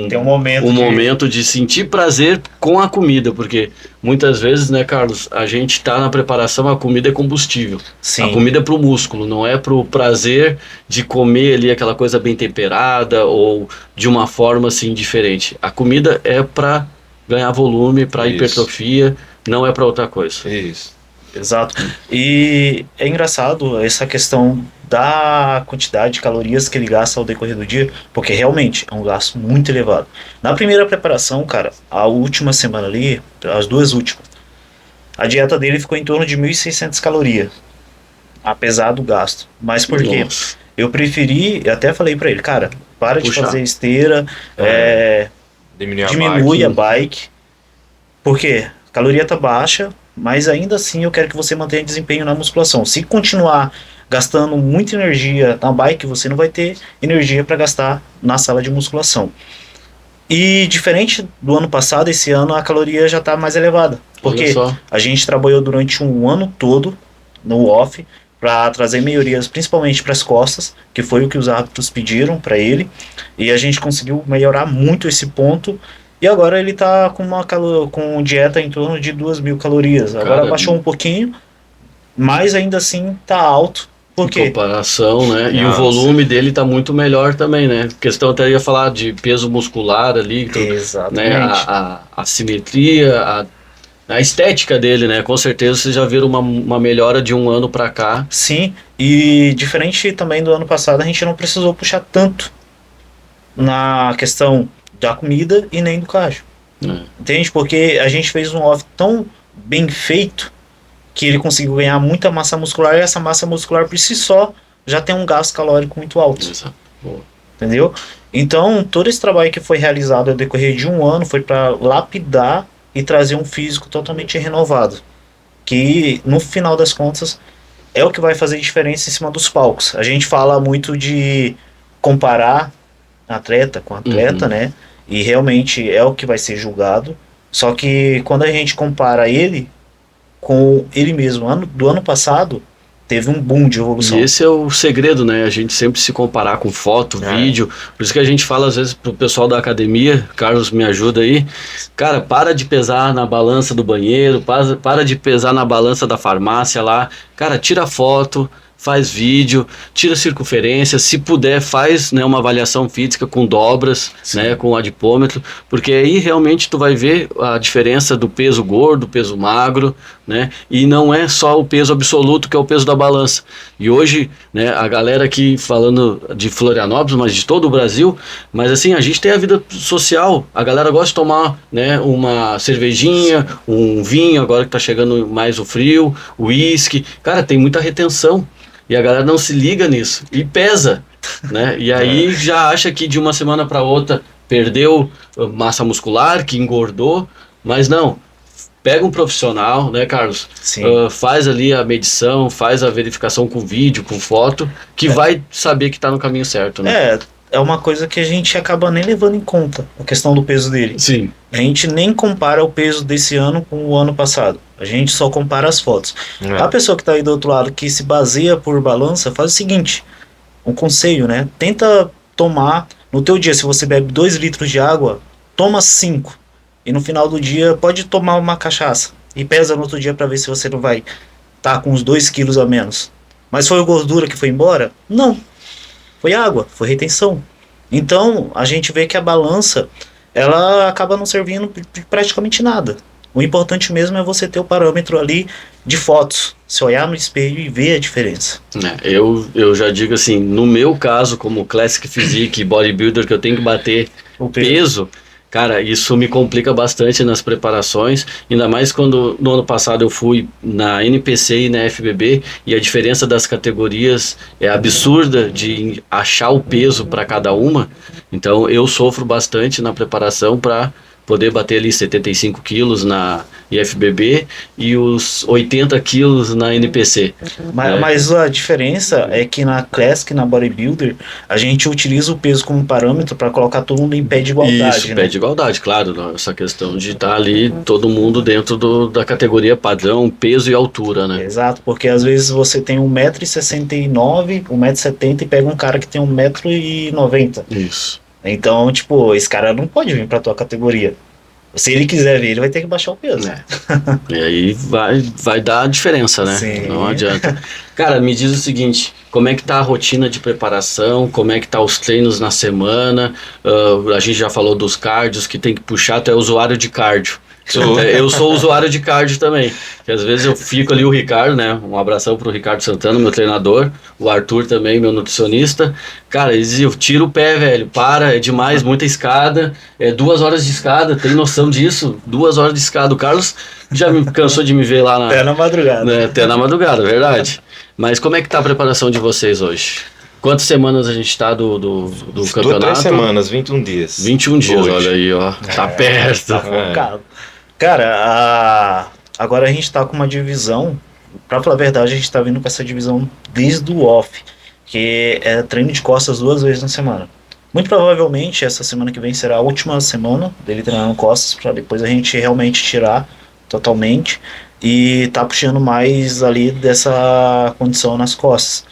Speaker 3: Tem um momento
Speaker 1: momento de sentir prazer com a comida, porque muitas vezes, né, Carlos, a gente tá na preparação, a comida é combustível.
Speaker 3: Sim.
Speaker 1: A comida é pro músculo, não é pro prazer de comer ali aquela coisa bem temperada ou de uma forma assim diferente. A comida é para ganhar volume, para
Speaker 2: Isso.
Speaker 1: hipertrofia, não é para outra coisa.
Speaker 2: Isso.
Speaker 3: Exato. E é engraçado essa questão da quantidade de calorias que ele gasta ao decorrer do dia, porque realmente é um gasto muito elevado. Na primeira preparação, cara, a última semana ali, as duas últimas, a dieta dele ficou em torno de 1.600 calorias, apesar do gasto. Mas por quê?
Speaker 1: Nossa.
Speaker 3: Eu preferi, até falei pra ele, cara, para de
Speaker 1: Puxar.
Speaker 3: fazer esteira,
Speaker 2: Diminui
Speaker 3: a bike. Por quê? A caloria tá baixa, mas ainda assim eu quero que você mantenha desempenho na musculação. Se continuar gastando muita energia na bike, você não vai ter energia para gastar na sala de musculação. E diferente do ano passado, esse ano a caloria já está mais elevada. Porque a gente trabalhou durante um ano todo no off para trazer melhorias, principalmente para as costas, que foi o que os árbitros pediram para ele. E a gente conseguiu melhorar muito esse ponto. E agora ele está com dieta em torno de 2.000 calorias. Agora baixou um pouquinho, mas ainda assim está alto. Por quê?
Speaker 1: Em comparação, né? E o volume dele tá muito melhor também, né? Questão até ia falar de peso muscular ali,
Speaker 3: Exatamente.
Speaker 1: Né? A simetria, a estética dele, né? Com certeza vocês já viram uma melhora de um ano para cá.
Speaker 3: Sim, e diferente também do ano passado, a gente não precisou puxar tanto na questão da comida e nem do cardio. Entende? Porque a gente fez um off tão bem feito que ele conseguiu ganhar muita massa muscular, e essa massa muscular por si só já tem um gasto calórico muito alto. Entendeu? Então, todo esse trabalho que foi realizado ao decorrer de um ano foi para lapidar e trazer um físico totalmente renovado, que no final das contas é o que vai fazer diferença em cima dos palcos. A gente fala muito de comparar atleta com atleta, né? E realmente é o que vai ser julgado. Só que quando a gente compara ele com ele mesmo, do ano passado, teve um boom de evolução.
Speaker 1: E esse é o segredo, né? A gente sempre se comparar com foto, vídeo. Por isso que a gente fala às vezes pro pessoal da academia, Carlos me ajuda aí, cara, para de pesar na balança do banheiro, para de pesar na balança da farmácia lá, cara, tira foto, faz vídeo, tira circunferência, se puder faz, né, uma avaliação física com dobras, né, com adipômetro, porque aí realmente tu vai ver a diferença do peso gordo, peso magro, né, e não é só o peso absoluto que é o peso da balança. E hoje, né, a galera aqui falando de Florianópolis, mas de todo o Brasil, mas assim, a gente tem a vida social, a galera gosta de tomar, né, uma cervejinha, um vinho, agora que tá chegando mais o frio, o uísque, cara, tem muita retenção. E a galera não se liga nisso. E pesa, né? E aí já acha que de uma semana para outra perdeu massa muscular, que engordou. Mas não. Pega um profissional, né, Carlos? Faz ali a medição, faz a verificação com vídeo, com foto, que vai saber que está no caminho certo, né?
Speaker 3: É uma coisa que a gente acaba nem levando em conta, a questão do peso dele.
Speaker 1: Sim.
Speaker 3: A gente nem compara o peso desse ano com o ano passado. A gente só compara as fotos. A pessoa que está aí do outro lado, que se baseia por balança, faz o seguinte, um conselho, né? Tenta tomar, no teu dia, se você bebe 2 litros de água, toma 5. E no final do dia, pode tomar uma cachaça. E pesa no outro dia para ver se você não vai estar com uns 2 quilos a menos. Mas foi a gordura que foi embora? Não. Foi água, foi retenção. Então, a gente vê que a balança, ela acaba não servindo de praticamente nada. O importante mesmo é você ter o parâmetro ali de fotos. Se olhar no espelho e ver a diferença.
Speaker 1: Eu já digo assim, no meu caso, como Classic Physique Bodybuilder, que eu tenho que bater o peso, cara, isso me complica bastante nas preparações, ainda mais quando no ano passado eu fui na NPC e na FBB e a diferença das categorias é absurda de achar o peso para cada uma, então eu sofro bastante na preparação para poder bater ali 75 quilos na IFBB e os 80 quilos na NPC.
Speaker 3: Mas a diferença é que na Classic, na Bodybuilder, a gente utiliza o peso como parâmetro para colocar todo mundo em pé de igualdade.
Speaker 1: Isso, pé de igualdade, claro, essa questão de estar ali todo mundo dentro da categoria padrão, peso e altura, né?
Speaker 3: Exato, porque às vezes você tem 1,69m, 1,70m e pega um cara que tem 1,90m.
Speaker 1: Isso.
Speaker 3: Então, tipo, esse cara não pode vir pra tua categoria. Se ele quiser vir, ele vai ter que baixar o peso.
Speaker 1: E aí vai dar a diferença, né?
Speaker 3: Sim.
Speaker 1: Não adianta. Cara, me diz o seguinte, como é que tá a rotina de preparação, como é que tá os treinos na semana? A gente já falou dos cardios, que tem que puxar, tu é usuário de cardio. Eu sou usuário de cardio também, que às vezes eu fico ali, o Ricardo, né, um abração pro Ricardo Santana, meu treinador, o Arthur também, meu nutricionista, cara, eles diziam, tira o pé, velho, para, é demais, muita escada, 2 horas de escada, tem noção disso? 2 horas de escada, o Carlos já me cansou de me ver lá
Speaker 3: até na madrugada.
Speaker 1: Né, até na madrugada, verdade. Mas como é que tá a preparação de vocês hoje? Quantas semanas a gente tá do campeonato?
Speaker 2: 3 semanas, 21 dias.
Speaker 1: 21 dias,
Speaker 2: hoje.
Speaker 1: Olha aí, ó, tá perto.
Speaker 3: Tá focado. Cara, agora a gente tá com uma divisão, pra falar a verdade, a gente tá vindo com essa divisão desde o off, que é treino de costas 2 vezes na semana. Muito provavelmente essa semana que vem será a última semana dele treinando costas, pra depois a gente realmente tirar totalmente e tá puxando mais ali dessa condição nas costas.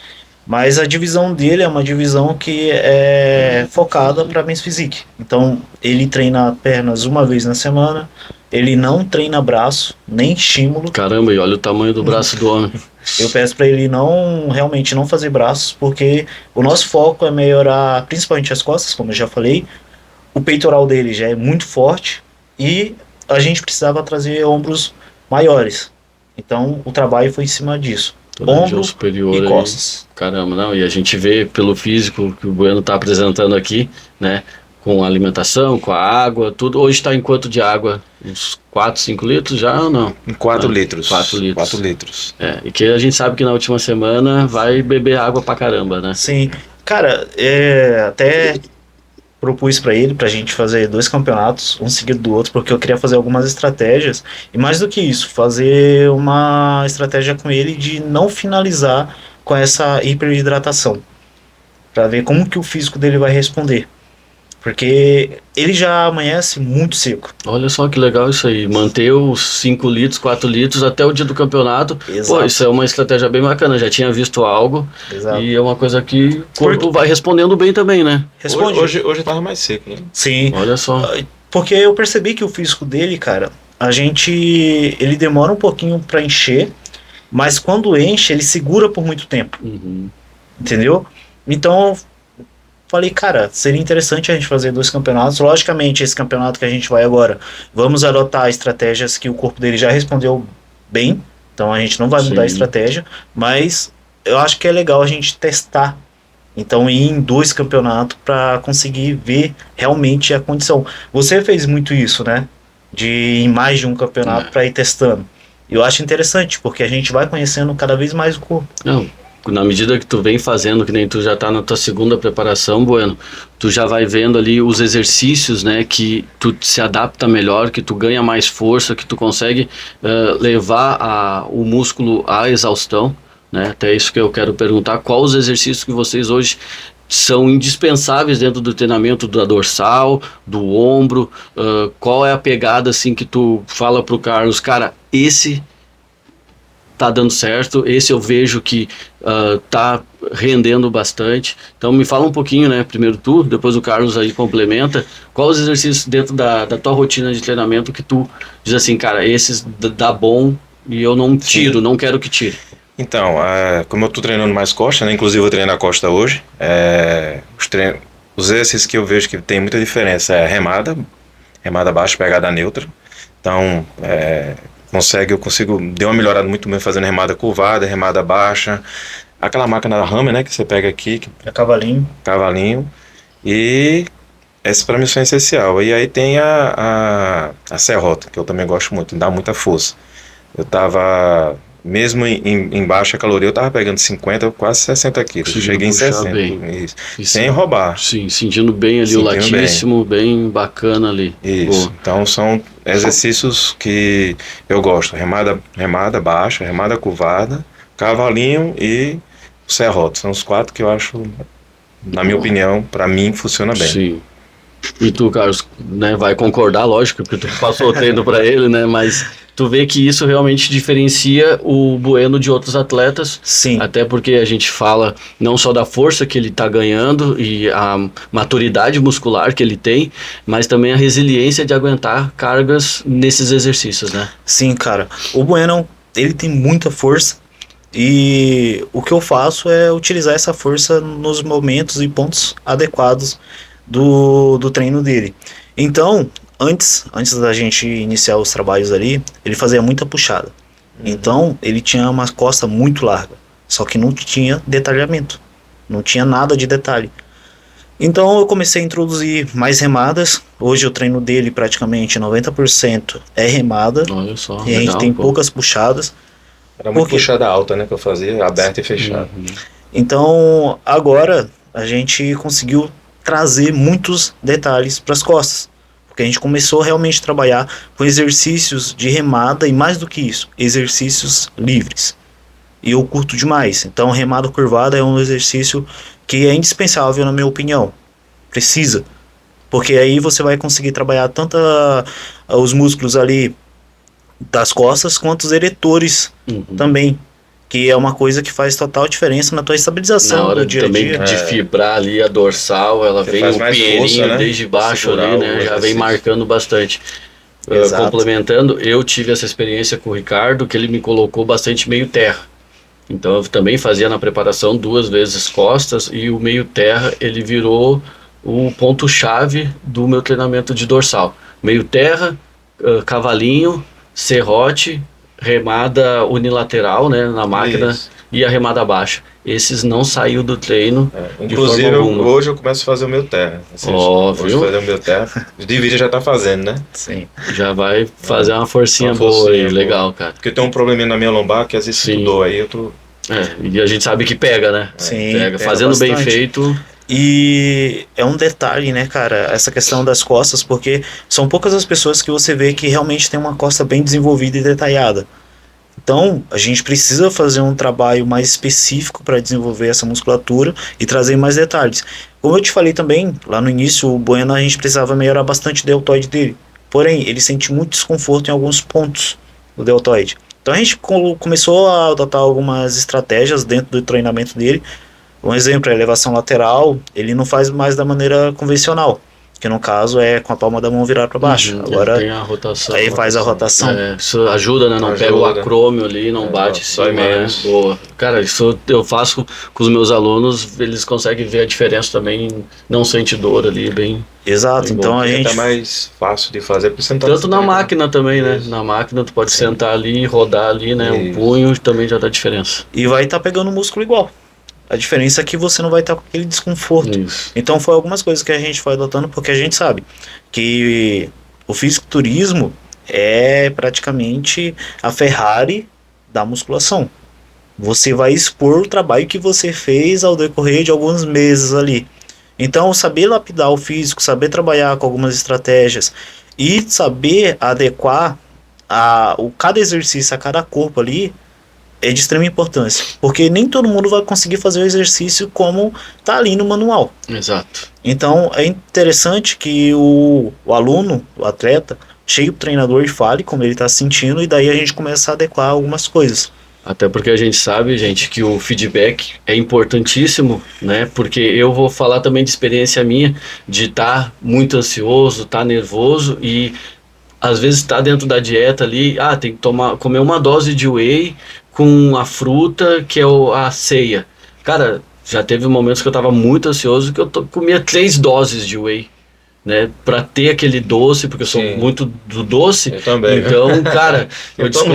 Speaker 3: Mas a divisão dele é uma divisão que é focada para Men's Physique. Então ele treina pernas 1 vez na semana, ele não treina braço, nem estímulo.
Speaker 1: Caramba, e olha o tamanho do braço do homem.
Speaker 3: Eu peço para ele realmente não fazer braços, porque o nosso foco é melhorar principalmente as costas, como eu já falei. O peitoral dele já é muito forte e a gente precisava trazer ombros maiores. Então o trabalho foi em cima disso. Ombro
Speaker 1: superior
Speaker 3: e costas.
Speaker 1: Aí, caramba, não, e a gente vê pelo físico que o Bueno está apresentando aqui, né, com a alimentação, com a água, tudo. Hoje está em quanto de água? Uns 4, 5 litros já ou não?
Speaker 2: Em 4 litros.
Speaker 1: 4 litros.
Speaker 2: 4 litros.
Speaker 1: E que a gente sabe que na última semana vai beber água pra caramba, né?
Speaker 3: Sim. Cara, até propus para ele, pra gente fazer 2 campeonatos, um seguido do outro, porque eu queria fazer algumas estratégias, e mais do que isso, fazer uma estratégia com ele de não finalizar com essa hiperidratação, para ver como que o físico dele vai responder, porque ele já amanhece muito seco.
Speaker 1: Olha só que legal isso aí, manter os 5 litros, 4 litros até o dia do campeonato.
Speaker 3: Exato.
Speaker 1: Pô, isso é uma estratégia bem bacana, já tinha visto algo.
Speaker 3: Exato.
Speaker 1: E é uma coisa que o corpo vai respondendo bem também, né?
Speaker 3: Responde.
Speaker 2: Hoje tava mais seco, né?
Speaker 3: Sim.
Speaker 1: Olha só.
Speaker 3: Porque eu percebi que o físico dele, cara, ele demora um pouquinho para encher, mas quando enche, ele segura por muito tempo, entendeu? Então, eu falei, cara, seria interessante a gente fazer 2 campeonatos. Logicamente, esse campeonato que a gente vai agora, vamos adotar estratégias que o corpo dele já respondeu bem, então a gente não vai mudar a estratégia, mas eu acho que é legal a gente testar. Então, ir em 2 campeonatos para conseguir ver realmente a condição. Você fez muito isso, né? De ir em mais de um campeonato para ir testando. Eu acho interessante, porque a gente vai conhecendo cada vez mais o corpo.
Speaker 1: Não, na medida que tu vem fazendo, que nem tu já tá na tua segunda preparação, Bueno, tu já vai vendo ali os exercícios, né, que tu se adapta melhor, que tu ganha mais força, que tu consegue levar o músculo à exaustão, né? Até isso que eu quero perguntar, quais os exercícios que vocês hoje são indispensáveis dentro do treinamento da dorsal, do ombro, qual é a pegada assim que tu fala pro Carlos, cara, esse tá dando certo, esse eu vejo que tá rendendo bastante. Então me fala um pouquinho, né, primeiro tu, depois o Carlos aí complementa, quais os exercícios dentro da tua rotina de treinamento que tu diz assim, cara, esses dá bom e eu não tiro, não quero que tire.
Speaker 2: Então, como eu estou treinando mais costa, né, inclusive eu treino a costa hoje, os exercícios que eu vejo que tem muita diferença é remada baixa, pegada neutra. Então, eu consigo, deu uma melhorada muito bem fazendo remada curvada, remada baixa, aquela máquina da Hammer, né, que você pega aqui.
Speaker 3: É cavalinho.
Speaker 2: E essa para mim é essencial. E aí tem a serrota, que eu também gosto muito, dá muita força. Eu tava... Mesmo em baixa caloria, eu tava pegando 50, quase 60 quilos. Cheguei em 60. Isso. Sem roubar.
Speaker 1: Sim, sentindo bem ali o latíssimo, bem bacana ali.
Speaker 2: Isso. Boa. Então são exercícios que eu gosto. Remada baixa, remada curvada, cavalinho e serrote. São os 4 que eu acho, na minha opinião, para mim, funciona bem.
Speaker 1: Sim. E tu, Carlos, né, vai concordar, lógico, porque tu passou o treino para ele, né, mas tu vê que isso realmente diferencia o Bueno de outros atletas.
Speaker 3: Sim.
Speaker 1: Até porque a gente fala não só da força que ele está ganhando e a maturidade muscular que ele tem, mas também a resiliência de aguentar cargas nesses exercícios, né?
Speaker 3: Sim, cara. O Bueno, ele tem muita força e o que eu faço é utilizar essa força nos momentos e pontos adequados do treino dele. Então, antes da gente iniciar os trabalhos ali, ele fazia muita puxada. Então, ele tinha uma costa muito larga, só que não tinha detalhamento, não tinha nada de detalhe. Então, eu comecei a introduzir mais remadas. Hoje, o treino dele, praticamente 90% é remada.
Speaker 1: Olha só,
Speaker 3: e a gente tem poucas puxadas.
Speaker 2: Era muito puxada alta, né, que eu fazia, aberta e fechada.
Speaker 3: Então, agora, a gente conseguiu trazer muitos detalhes para as costas. Porque a gente começou realmente a trabalhar com exercícios de remada e mais do que isso, exercícios livres. E eu curto demais. Então, remada curvada é um exercício que é indispensável, na minha opinião. Precisa. Porque aí você vai conseguir trabalhar tanto os músculos ali das costas quanto os eretores também. Que é uma coisa que faz total diferença na tua estabilização
Speaker 1: na hora
Speaker 3: do dia a dia.
Speaker 1: também de fibrar ali a dorsal, ela
Speaker 2: Você
Speaker 1: vem
Speaker 2: faz
Speaker 1: o
Speaker 2: mais
Speaker 1: pinheirinho
Speaker 2: força, né?
Speaker 1: desde baixo
Speaker 2: Segurar
Speaker 1: ali, né? Já vem marcando bastante.
Speaker 3: Exato.
Speaker 1: Complementando, eu tive essa experiência com o Ricardo, que ele me colocou bastante meio terra. Então eu também fazia na preparação 2 vezes costas e o meio terra ele virou o ponto-chave do meu treinamento de dorsal. Meio terra, cavalinho, serrote, remada unilateral, né, na máquina. Isso. E a remada baixa. Esses não saiu do treino.
Speaker 2: Inclusive, hoje eu começo a fazer o meu terra. Assim, hoje fazer o meu terra. De vídeo já tá fazendo, né?
Speaker 3: Sim.
Speaker 1: Já vai fazer uma forcinha boa aí, legal, cara.
Speaker 2: Porque tem um probleminha na minha lombar que às vezes estudou aí, eu tô...
Speaker 1: e a gente sabe que pega, né?
Speaker 3: Sim,
Speaker 1: pega fazendo bastante. Bem feito.
Speaker 3: E é um detalhe, né, cara, essa questão das costas, porque são poucas as pessoas que você vê que realmente tem uma costa bem desenvolvida e detalhada. Então, a gente precisa fazer um trabalho mais específico para desenvolver essa musculatura e trazer mais detalhes. Como eu te falei também, lá no início, o Bueno, a gente precisava melhorar bastante o deltoide dele. Porém, ele sente muito desconforto em alguns pontos do deltoide. Então, a gente começou a adotar algumas estratégias dentro do treinamento dele. Um exemplo é a elevação lateral, ele não faz mais da maneira convencional. que no caso é com a palma da mão virada para baixo. Agora
Speaker 1: tem a rotação.
Speaker 3: aí faz a rotação.
Speaker 1: Isso ajuda, né? Não
Speaker 2: Ajuda.
Speaker 1: pega o acrômio ali, não bate em cima,
Speaker 2: dói
Speaker 1: né?
Speaker 2: menos.
Speaker 1: Boa. Cara, isso eu faço com os meus alunos, eles conseguem ver a diferença também, não sente dor ali, bem...
Speaker 3: Exato,
Speaker 1: Bem
Speaker 3: então
Speaker 1: bom.
Speaker 3: a
Speaker 2: É
Speaker 3: gente
Speaker 2: até mais fácil de fazer porque você não tá
Speaker 1: Tanto na
Speaker 2: acostumado.
Speaker 1: máquina também, né?
Speaker 2: Isso.
Speaker 1: Na máquina tu pode sentar ali, rodar ali, né? O
Speaker 2: Isso.
Speaker 1: punho também já dá diferença.
Speaker 3: e vai estar pegando o músculo igual. A diferença é que você não vai estar com aquele desconforto.
Speaker 1: Isso.
Speaker 3: Então foi algumas coisas que a gente foi adotando porque a gente sabe que o fisiculturismo é praticamente a Ferrari da musculação. Você vai expor o trabalho que você fez ao decorrer de alguns meses ali. Então saber lapidar o físico, saber trabalhar com algumas estratégias e saber adequar cada exercício a cada corpo ali é de extrema importância, porque nem todo mundo vai conseguir fazer o exercício como tá ali no manual.
Speaker 1: Exato.
Speaker 3: Então é interessante que o aluno, o atleta, chegue pro treinador e fale como ele está se sentindo, e daí a gente começa a adequar algumas coisas.
Speaker 1: Até porque a gente sabe, gente, que o feedback é importantíssimo, né? Porque eu vou falar também de experiência minha, de estar muito ansioso, estar nervoso e às vezes estar dentro da dieta ali, tem que comer uma dose de whey com a fruta que é a ceia. Cara, já teve momentos que eu estava muito ansioso que eu comia 3 doses de whey, né, para ter aquele doce, porque eu sou
Speaker 2: Sim.
Speaker 1: muito do doce.
Speaker 2: Eu também.
Speaker 1: Então, cara, eu
Speaker 2: Tamo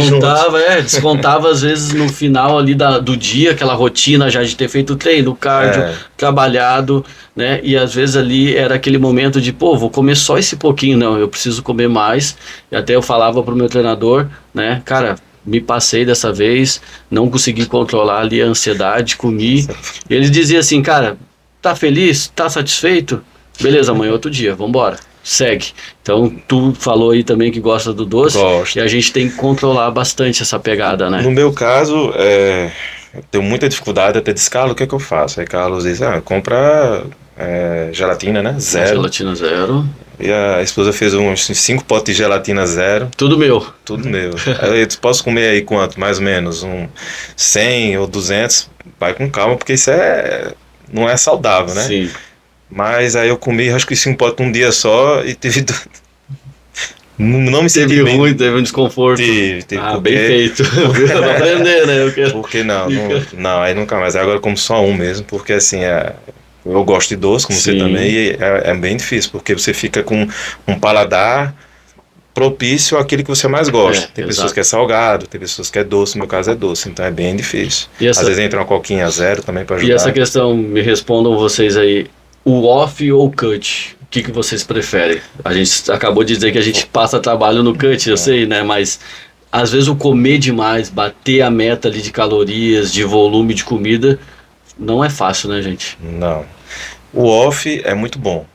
Speaker 1: descontava às vezes no final ali do dia, aquela rotina já de ter feito treino, cardio, trabalhado, né, e às vezes ali era aquele momento de, vou comer só esse pouquinho, não, eu preciso comer mais, e até eu falava pro meu treinador, né, cara, me passei dessa vez, não consegui controlar ali a ansiedade, comi, e ele dizia assim, cara, tá feliz? Tá satisfeito? Beleza, amanhã é outro dia, vambora, segue. Então, tu falou aí também que gosta do doce,
Speaker 2: Gosto.
Speaker 1: e a gente tem que controlar bastante essa pegada, né?
Speaker 2: No meu caso, eu tenho muita dificuldade, até disse, Carlos, o que é que eu faço? Aí Carlos diz, compra gelatina, né? Zero.
Speaker 1: Gelatina zero.
Speaker 2: E a esposa fez uns 5 potes de gelatina zero.
Speaker 1: Tudo meu.
Speaker 2: Tudo meu. Aí eu disse, posso comer aí quanto? Mais ou menos, 100 ou 200? Vai com calma, porque isso não é saudável, né?
Speaker 1: Sim.
Speaker 2: Mas aí eu comi, acho que 5 potes num dia só e teve... Não me senti
Speaker 1: Teve
Speaker 2: bem.
Speaker 1: ruim, teve um desconforto.
Speaker 2: Teve,
Speaker 1: bem feito. Pra aprender, né?
Speaker 2: Porque não, aí nunca mais. Agora como só um mesmo, porque assim, eu gosto de doce, como você
Speaker 1: Sim.
Speaker 2: também, e é bem difícil, porque você fica com um paladar propício àquilo que você mais gosta. Tem pessoas
Speaker 1: exato.
Speaker 2: que é salgado, tem pessoas que é doce, no meu caso é doce, então é bem difícil. Às vezes entra uma coquinha zero também para ajudar.
Speaker 1: E essa questão, me respondam vocês aí, o off ou cut? O que vocês preferem? A gente acabou de dizer que a gente passa trabalho no cut, eu sei, né? Mas às vezes o comer demais, bater a meta ali de calorias, de volume de comida, não é fácil, né, gente?
Speaker 2: Não. O off é muito bom,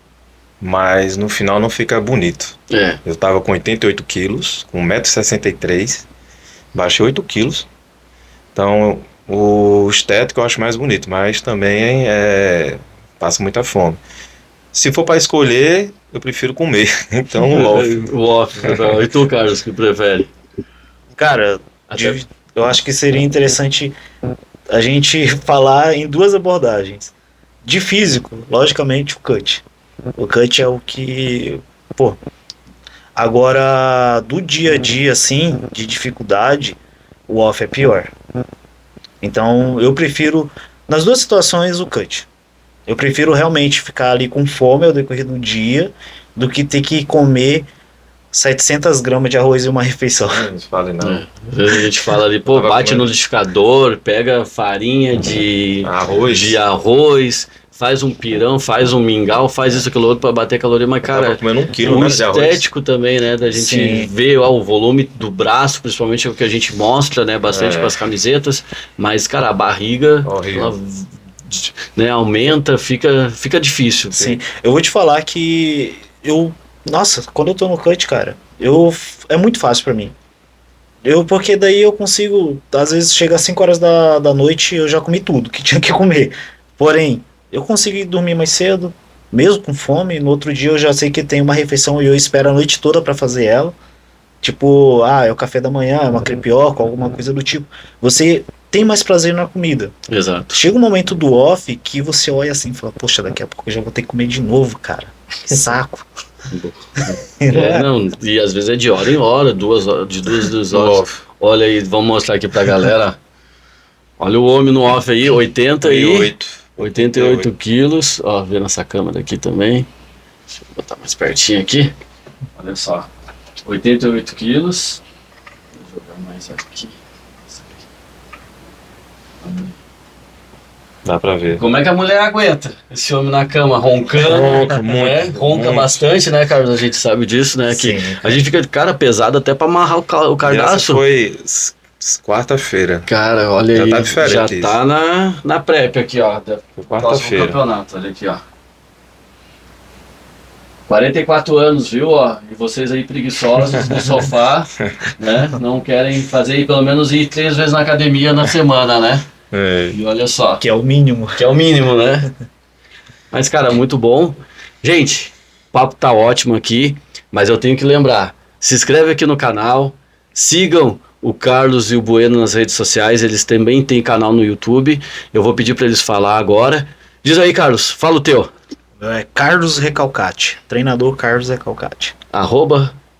Speaker 2: mas no final não fica bonito. Eu tava com 88 quilos, com 1,63 m, baixei 8 quilos. Então o estético eu acho mais bonito, mas também passa muita fome. Se for para escolher, eu prefiro comer. Então o off.
Speaker 1: O off, e tu, Carlos, que prefere?
Speaker 3: Cara, eu acho que seria interessante a gente falar em 2 abordagens. De físico, logicamente o cut. O cut é o que... Agora, do dia a dia, assim, de dificuldade, o off é pior. Então, eu prefiro, nas 2 situações, o cut. Eu prefiro realmente ficar ali com fome ao decorrer do dia, do que ter que comer 700 gramas de arroz em uma refeição.
Speaker 2: Não fale não.
Speaker 1: Às vezes a gente fala ali, bate no liquidificador, pega farinha de arroz, faz um pirão, faz um mingau, faz isso, aquilo outro pra bater caloria, mas cara,
Speaker 2: comendo 1 quilo,
Speaker 1: o
Speaker 2: né, de arroz.
Speaker 1: estético também, né, da gente ver o volume do braço, principalmente é o que a gente mostra, né, bastante com as camisetas, mas cara, a barriga, ela, né, aumenta, fica difícil.
Speaker 3: Sim, eu vou te falar que nossa, quando eu tô no cut, cara, é muito fácil pra mim. Porque daí eu consigo, às vezes chega às 5 horas da noite e eu já comi tudo que tinha que comer. Porém, eu consigo ir dormir mais cedo, mesmo com fome. No outro dia eu já sei que tem uma refeição e eu espero a noite toda pra fazer ela. Tipo, é o café da manhã, é uma crepioca, alguma coisa do tipo. Você tem mais prazer na comida.
Speaker 1: Exato.
Speaker 3: Chega um momento do off que você olha assim e fala, poxa, daqui a pouco eu já vou ter que comer de novo, cara. Saco.
Speaker 1: Não, e às vezes é de hora em hora, de duas horas. Olha aí, vamos mostrar aqui pra galera. Olha o homem no off aí, 88 quilos. Ó, vê nessa câmera aqui também. Deixa eu botar mais pertinho aqui. Olha só, 88 quilos. Vou jogar mais aqui.
Speaker 2: Dá pra ver.
Speaker 1: Como é que a mulher aguenta? Esse homem na cama roncando.
Speaker 2: Ronca muito.
Speaker 1: Ronca bastante, né, Carlos? A gente sabe disso, né? Que
Speaker 3: Sim.
Speaker 1: a gente fica de cara pesado até pra amarrar o
Speaker 2: Essa
Speaker 1: cardaço.
Speaker 2: foi quarta-feira.
Speaker 1: Cara, olha
Speaker 2: Já
Speaker 1: aí.
Speaker 2: tá diferente
Speaker 1: Já
Speaker 2: isso.
Speaker 1: tá na prep aqui, ó.
Speaker 2: Foi
Speaker 1: Próximo
Speaker 2: quarta-feira.
Speaker 1: campeonato, olha aqui, ó. 44 anos, viu, ó? E vocês aí preguiçosos no sofá, né? Não querem fazer aí, pelo menos ir 3 vezes na academia na semana, né?
Speaker 2: É.
Speaker 1: E olha só.
Speaker 3: Que é o mínimo.
Speaker 1: Que é o mínimo, né? Mas, cara, muito bom. Gente, o papo tá ótimo aqui, mas eu tenho que lembrar, se inscreve aqui no canal, sigam o Carlos e o Bueno nas redes sociais, eles também têm canal no YouTube, eu vou pedir para eles falar agora. Diz aí, Carlos, fala o teu.
Speaker 3: É Carlos Recalcati. Treinador Carlos Recalcati.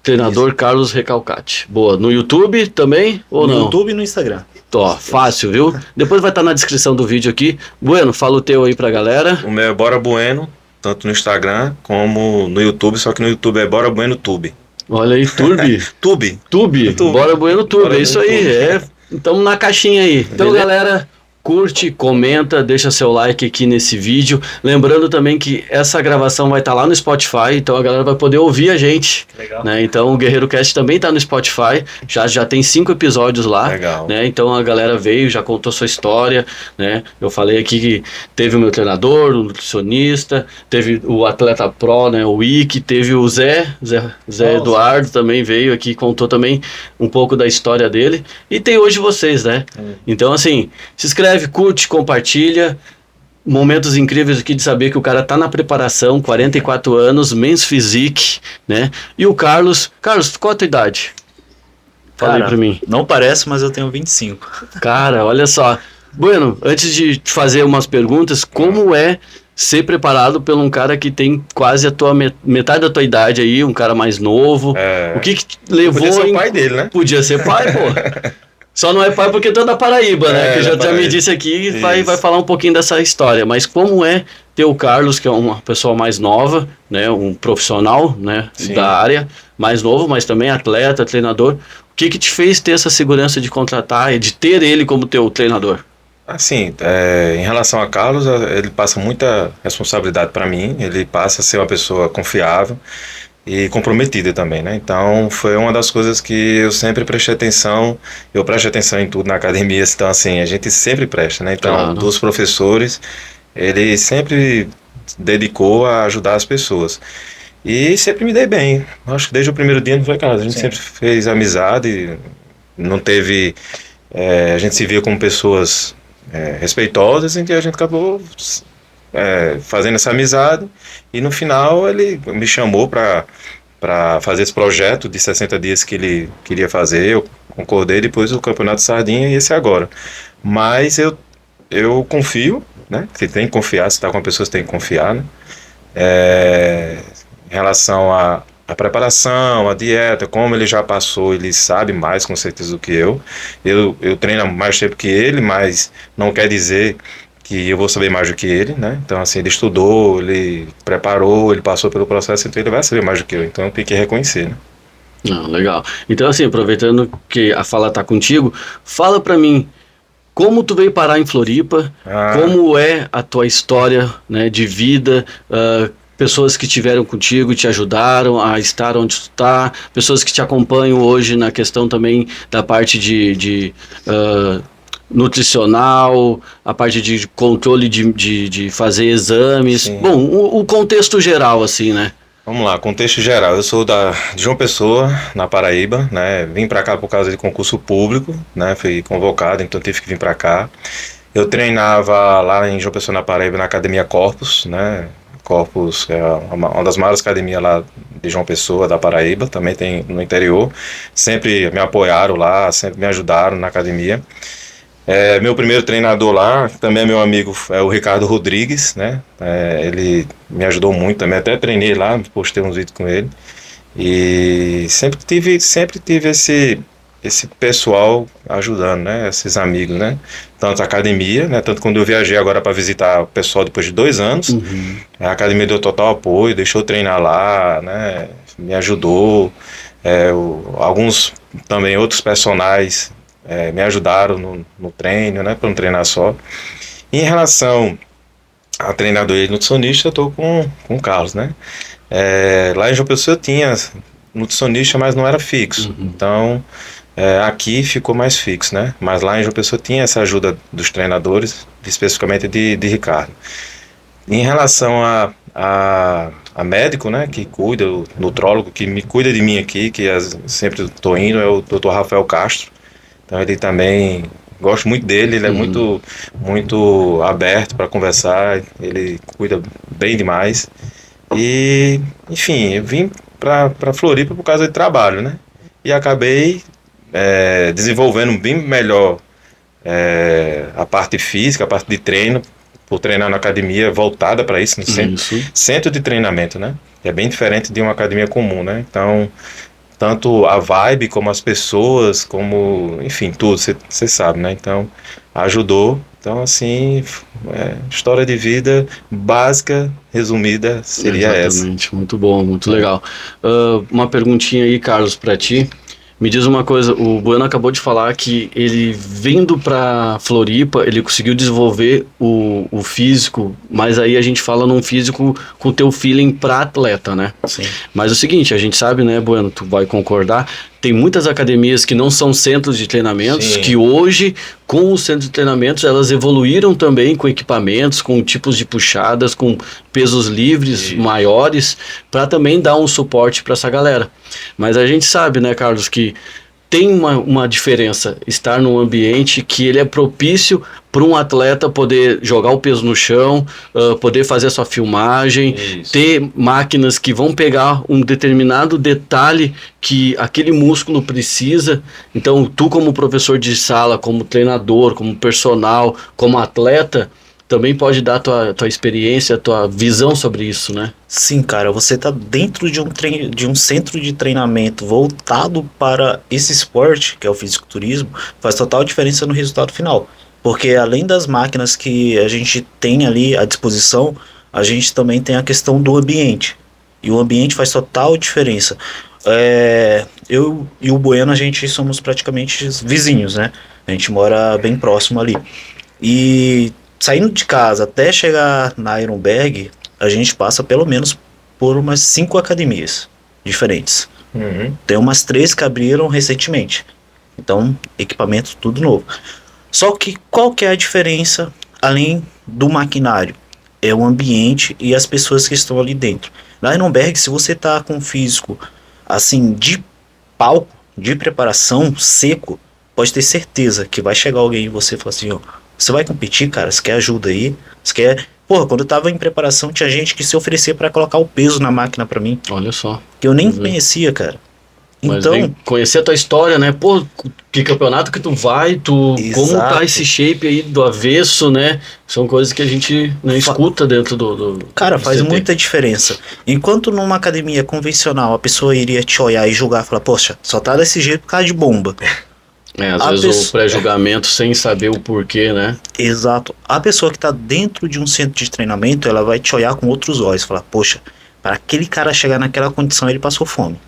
Speaker 1: @treinador Carlos Recalcati. Boa. No YouTube também ou
Speaker 3: no
Speaker 1: não?
Speaker 3: YouTube e no Instagram.
Speaker 1: Ó, fácil, viu? Depois vai estar na descrição do vídeo aqui. Bueno, fala o teu aí pra galera.
Speaker 2: O meu é Bora Bueno, tanto no Instagram como no YouTube, só que no YouTube é Bora Bueno Tube.
Speaker 1: Olha aí, Turbi.
Speaker 2: Tube.
Speaker 1: Tube.
Speaker 2: Tube.
Speaker 1: Bora Bueno Tube,
Speaker 2: Bora
Speaker 1: é isso
Speaker 2: Bueno
Speaker 1: aí.
Speaker 2: Tube.
Speaker 1: Estamos na caixinha aí. Então,
Speaker 2: Beleza.
Speaker 1: galera, curte, comenta, deixa seu like aqui nesse vídeo. Lembrando também que essa gravação vai estar lá no Spotify, então a galera vai poder ouvir a gente.
Speaker 3: Legal.
Speaker 1: Né? Então o Guerreiro Cast também está no Spotify, já tem 5 episódios lá.
Speaker 2: Legal.
Speaker 1: Né? Então a galera veio, já contou sua história. Né? Eu falei aqui que teve o meu treinador, o nutricionista, teve o atleta pro, né? O Ike, teve o Zé Eduardo também veio aqui, contou também um pouco da história dele. E tem hoje vocês, né? Então assim, se inscreve, curte, compartilha. Momentos incríveis aqui de saber que o cara tá na preparação, 44 anos, Men's Physique, né? E o Carlos, qual a tua idade? Fala aí
Speaker 3: Cara,
Speaker 1: pra mim.
Speaker 3: Não parece, mas eu tenho 25.
Speaker 1: Cara, olha só. Bueno, antes de te fazer umas perguntas, como é ser preparado por um cara que tem quase a tua metade da tua idade aí, um cara mais novo?
Speaker 2: É.
Speaker 1: O que te levou...
Speaker 2: Podia ser o pai dele, né?
Speaker 1: Podia ser pai, pô. Só não é pai porque tu é da Paraíba, né? Que já me
Speaker 2: Paraíba.
Speaker 1: disse aqui, vai
Speaker 2: Isso.
Speaker 1: falar um pouquinho dessa história. Mas como é ter o Carlos, que é uma pessoa mais nova, né? Um profissional, né?
Speaker 2: Sim.
Speaker 1: Da área, mais novo, mas também atleta, treinador. O que te fez ter essa segurança de contratar e de ter ele como teu treinador?
Speaker 2: Assim, em relação a Carlos, ele passa muita responsabilidade para mim, ele passa a ser uma pessoa confiável e comprometida também, né? Então foi uma das coisas que eu sempre prestei atenção, eu presto atenção em tudo na academia, então assim, a gente sempre presta, né? Então,
Speaker 1: Claro.
Speaker 2: dos professores, ele sempre dedicou a ajudar as pessoas. E sempre me dei bem, acho que desde o primeiro dia, não foi, Carlos? A gente
Speaker 3: Sim.
Speaker 2: sempre fez amizade, não teve... a gente se via como pessoas respeitosas, em que a gente acabou fazendo essa amizade, e no final ele me chamou para fazer esse projeto de 60 dias que ele queria fazer. Eu concordei, depois o Campeonato de Sardinha e esse agora. Mas eu confio, né? Você tem que confiar, se está com uma pessoa, você tem que confiar, né? Em relação à preparação, a dieta, como ele já passou, ele sabe mais com certeza do que eu. Eu treino há mais tempo que ele, mas não quer dizer que eu vou saber mais do que ele, né? Então, assim, ele estudou, ele preparou, ele passou pelo processo, então ele vai saber mais do que eu. Então, eu tenho que reconhecer, né?
Speaker 1: Não, legal. Então, assim, aproveitando que a fala tá contigo, fala pra mim, como tu veio parar em Floripa, como é a tua história, né, de vida, pessoas que tiveram contigo, te ajudaram a estar onde tu está, pessoas que te acompanham hoje na questão também da parte de nutricional, a parte de controle de fazer exames.
Speaker 2: Sim.
Speaker 1: Bom, o contexto geral, assim, né?
Speaker 2: Vamos lá, contexto geral. Eu sou de João Pessoa, na Paraíba, né? Vim para cá por causa de concurso público, né? Fui convocado, então tive que vir para cá. Eu treinava lá em João Pessoa, na Paraíba, na Academia Corpus, né? Corpus é uma das maiores academias lá de João Pessoa, da Paraíba, também tem no interior. Sempre me apoiaram lá, sempre me ajudaram na academia. Meu primeiro treinador lá, também é meu amigo, é o Ricardo Rodrigues, né? Ele me ajudou muito também, até treinei lá, postei uns vídeos com ele. E sempre tive esse pessoal ajudando, né? Esses amigos, né? Tanto a academia, né? Tanto quando eu viajei agora para visitar o pessoal depois de 2 anos, a academia deu total apoio, deixou eu treinar lá, né? Me ajudou. Alguns também outros personagens me ajudaram no treino, né? Para não treinar só. Em relação a treinador e nutricionista, eu tô com o Carlos, né? Lá em João Pessoa eu tinha nutricionista, mas não era fixo. Então, aqui ficou mais fixo, né? Mas lá em João Pessoa tinha essa ajuda dos treinadores, especificamente de Ricardo. Em relação a médico, né, que cuida, o nutrólogo que me cuida de mim aqui, que sempre estou indo, é o Dr. Rafael Castro. Então ele também, gosto muito dele, ele é muito, muito aberto para conversar, ele cuida bem demais. E, enfim, eu vim para Floripa por causa de trabalho, né? E acabei desenvolvendo bem melhor a parte física, a parte de treino, por treinar na academia voltada para isso, no centro de treinamento, né? É bem diferente de uma academia comum, né? Então, tanto a vibe, como as pessoas, como, enfim, tudo, você sabe, né? Então, ajudou. Então, assim, história de vida básica, resumida, seria essa.
Speaker 1: Exatamente, muito bom, muito legal. Uma perguntinha aí, Carlos, para ti. Me diz uma coisa, o Bueno acabou de falar que ele vindo para Floripa, ele conseguiu desenvolver o físico, mas aí a gente fala num físico com o teu feeling para atleta, né?
Speaker 3: Sim.
Speaker 1: Mas é o seguinte, a gente sabe, né, Bueno, tu vai concordar, tem muitas academias que não são centros de treinamentos,
Speaker 2: Sim.
Speaker 1: que hoje, com os centros de treinamentos, elas evoluíram também com equipamentos, com tipos de puxadas, com pesos livres maiores, para também dar um suporte para essa galera. Mas a gente sabe, né, Carlos, que tem uma diferença estar num ambiente que ele é propício para um atleta poder jogar o peso no chão, poder fazer a sua filmagem, ter máquinas que vão pegar um determinado detalhe que aquele músculo precisa. Então, tu como professor de sala, como treinador, como personal, como atleta, também pode dar tua experiência, tua visão sobre isso, né?
Speaker 3: Sim, cara, você tá dentro de um centro de treinamento voltado para esse esporte, que é o fisiculturismo, faz total diferença no resultado final. Porque além das máquinas que a gente tem ali à disposição, a gente também tem a questão do ambiente. E o ambiente faz total diferença. Eu e o Bueno, a gente somos praticamente vizinhos, né? A gente mora bem próximo ali. E saindo de casa até chegar na Ironberg, a gente passa pelo menos por umas 5 academias diferentes. Tem umas 3 que abriram recentemente. Então, equipamento tudo novo. Só que qual que é a diferença além do maquinário? É o ambiente e as pessoas que estão ali dentro. Na Ironberg, se você tá com físico assim de palco, de preparação, seco, pode ter certeza que vai chegar alguém e você fala assim, ó, você vai competir, cara? Você quer ajuda aí? Você quer... Porra, quando eu tava em preparação, tinha gente que se oferecia pra colocar o peso na máquina pra mim.
Speaker 1: Olha só.
Speaker 3: Que eu nem conhecia, cara.
Speaker 1: Mas
Speaker 3: Então,
Speaker 1: conhecer a tua história, né? Pô, que campeonato que tu vai, como tá esse shape aí do avesso, né? São coisas que a gente escuta dentro do
Speaker 3: cara, faz
Speaker 1: CT.
Speaker 3: muita diferença. Enquanto numa academia convencional a pessoa iria te olhar e julgar, falar, poxa, só tá desse jeito por causa de bomba.
Speaker 1: Às vezes o pré-julgamento sem saber o porquê, né?
Speaker 3: Exato. A pessoa que está dentro de um centro de treinamento, ela vai te olhar com outros olhos, falar, poxa, para aquele cara chegar naquela condição, ele passou fome.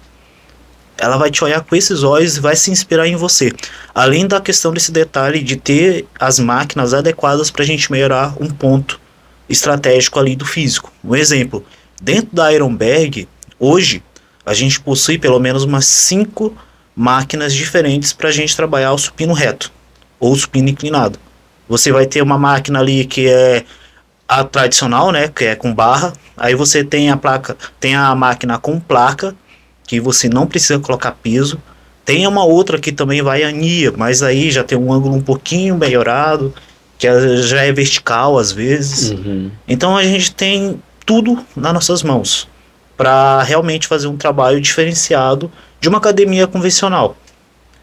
Speaker 3: Ela vai te olhar com esses olhos e vai se inspirar em você. Além da questão desse detalhe de ter as máquinas adequadas para a gente melhorar um ponto estratégico ali do físico. Um exemplo, dentro da Ironberg, hoje, a gente possui pelo menos umas 5 máquinas diferentes para a gente trabalhar o supino reto ou o supino inclinado. Você vai ter uma máquina ali que é a tradicional, né, que é com barra. Aí você tem a máquina com placa, que você não precisa colocar peso. Tem uma outra que também vai ania, mas aí já tem um ângulo um pouquinho melhorado, que já é vertical às vezes. Então a gente tem tudo nas nossas mãos para realmente fazer um trabalho diferenciado de uma academia convencional.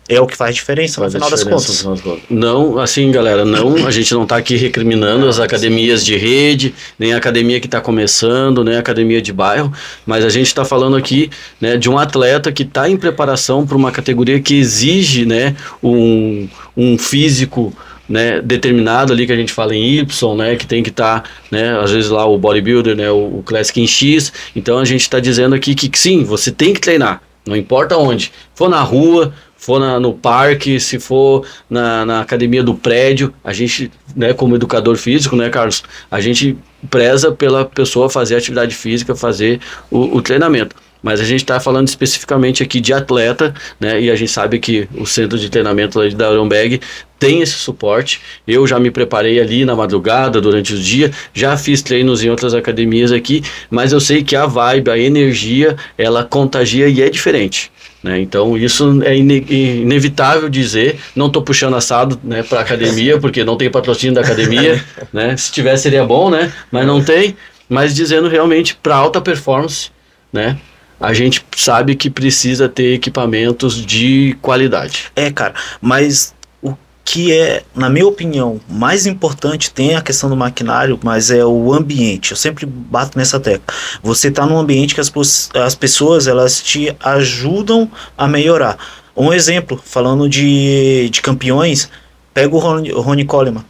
Speaker 3: é o que faz diferença no final das contas.
Speaker 1: Não, assim, galera, não, a gente não está aqui recriminando as academias de rede, nem a academia que está começando, nem a academia de bairro, mas a gente está falando aqui, né, de um atleta que está em preparação para uma categoria que exige, né, um físico, né, determinado ali, que a gente fala em Y, né, que tem que estar, né, às vezes lá o bodybuilder, né, o Classic em X. Então a gente está dizendo aqui que sim, você tem que treinar, não importa onde, for na rua, for no parque, se for na academia do prédio, a gente, né, como educador físico, né, Carlos, a gente preza pela pessoa fazer atividade física, fazer o treinamento. Mas a gente está falando especificamente aqui de atleta, né? E a gente sabe que o centro de treinamento da Aeronbag tem esse suporte. Eu já me preparei ali na madrugada, durante o dia, já fiz treinos em outras academias aqui, mas eu sei que a vibe, a energia, ela contagia e é diferente. Né? Então isso é inevitável dizer. Não estou puxando assado, né, para academia, porque não tem patrocínio da academia, né? Se tivesse seria bom, né? Mas não tem. Mas dizendo realmente para alta performance, né? A gente sabe que precisa ter equipamentos de qualidade.
Speaker 3: Cara, mas o que é, na minha opinião, mais importante, tem a questão do maquinário, mas é o ambiente. Eu sempre bato nessa tecla. Você está num ambiente que as pessoas, elas te ajudam a melhorar. Um exemplo, falando de campeões, pega o Ronnie Coleman.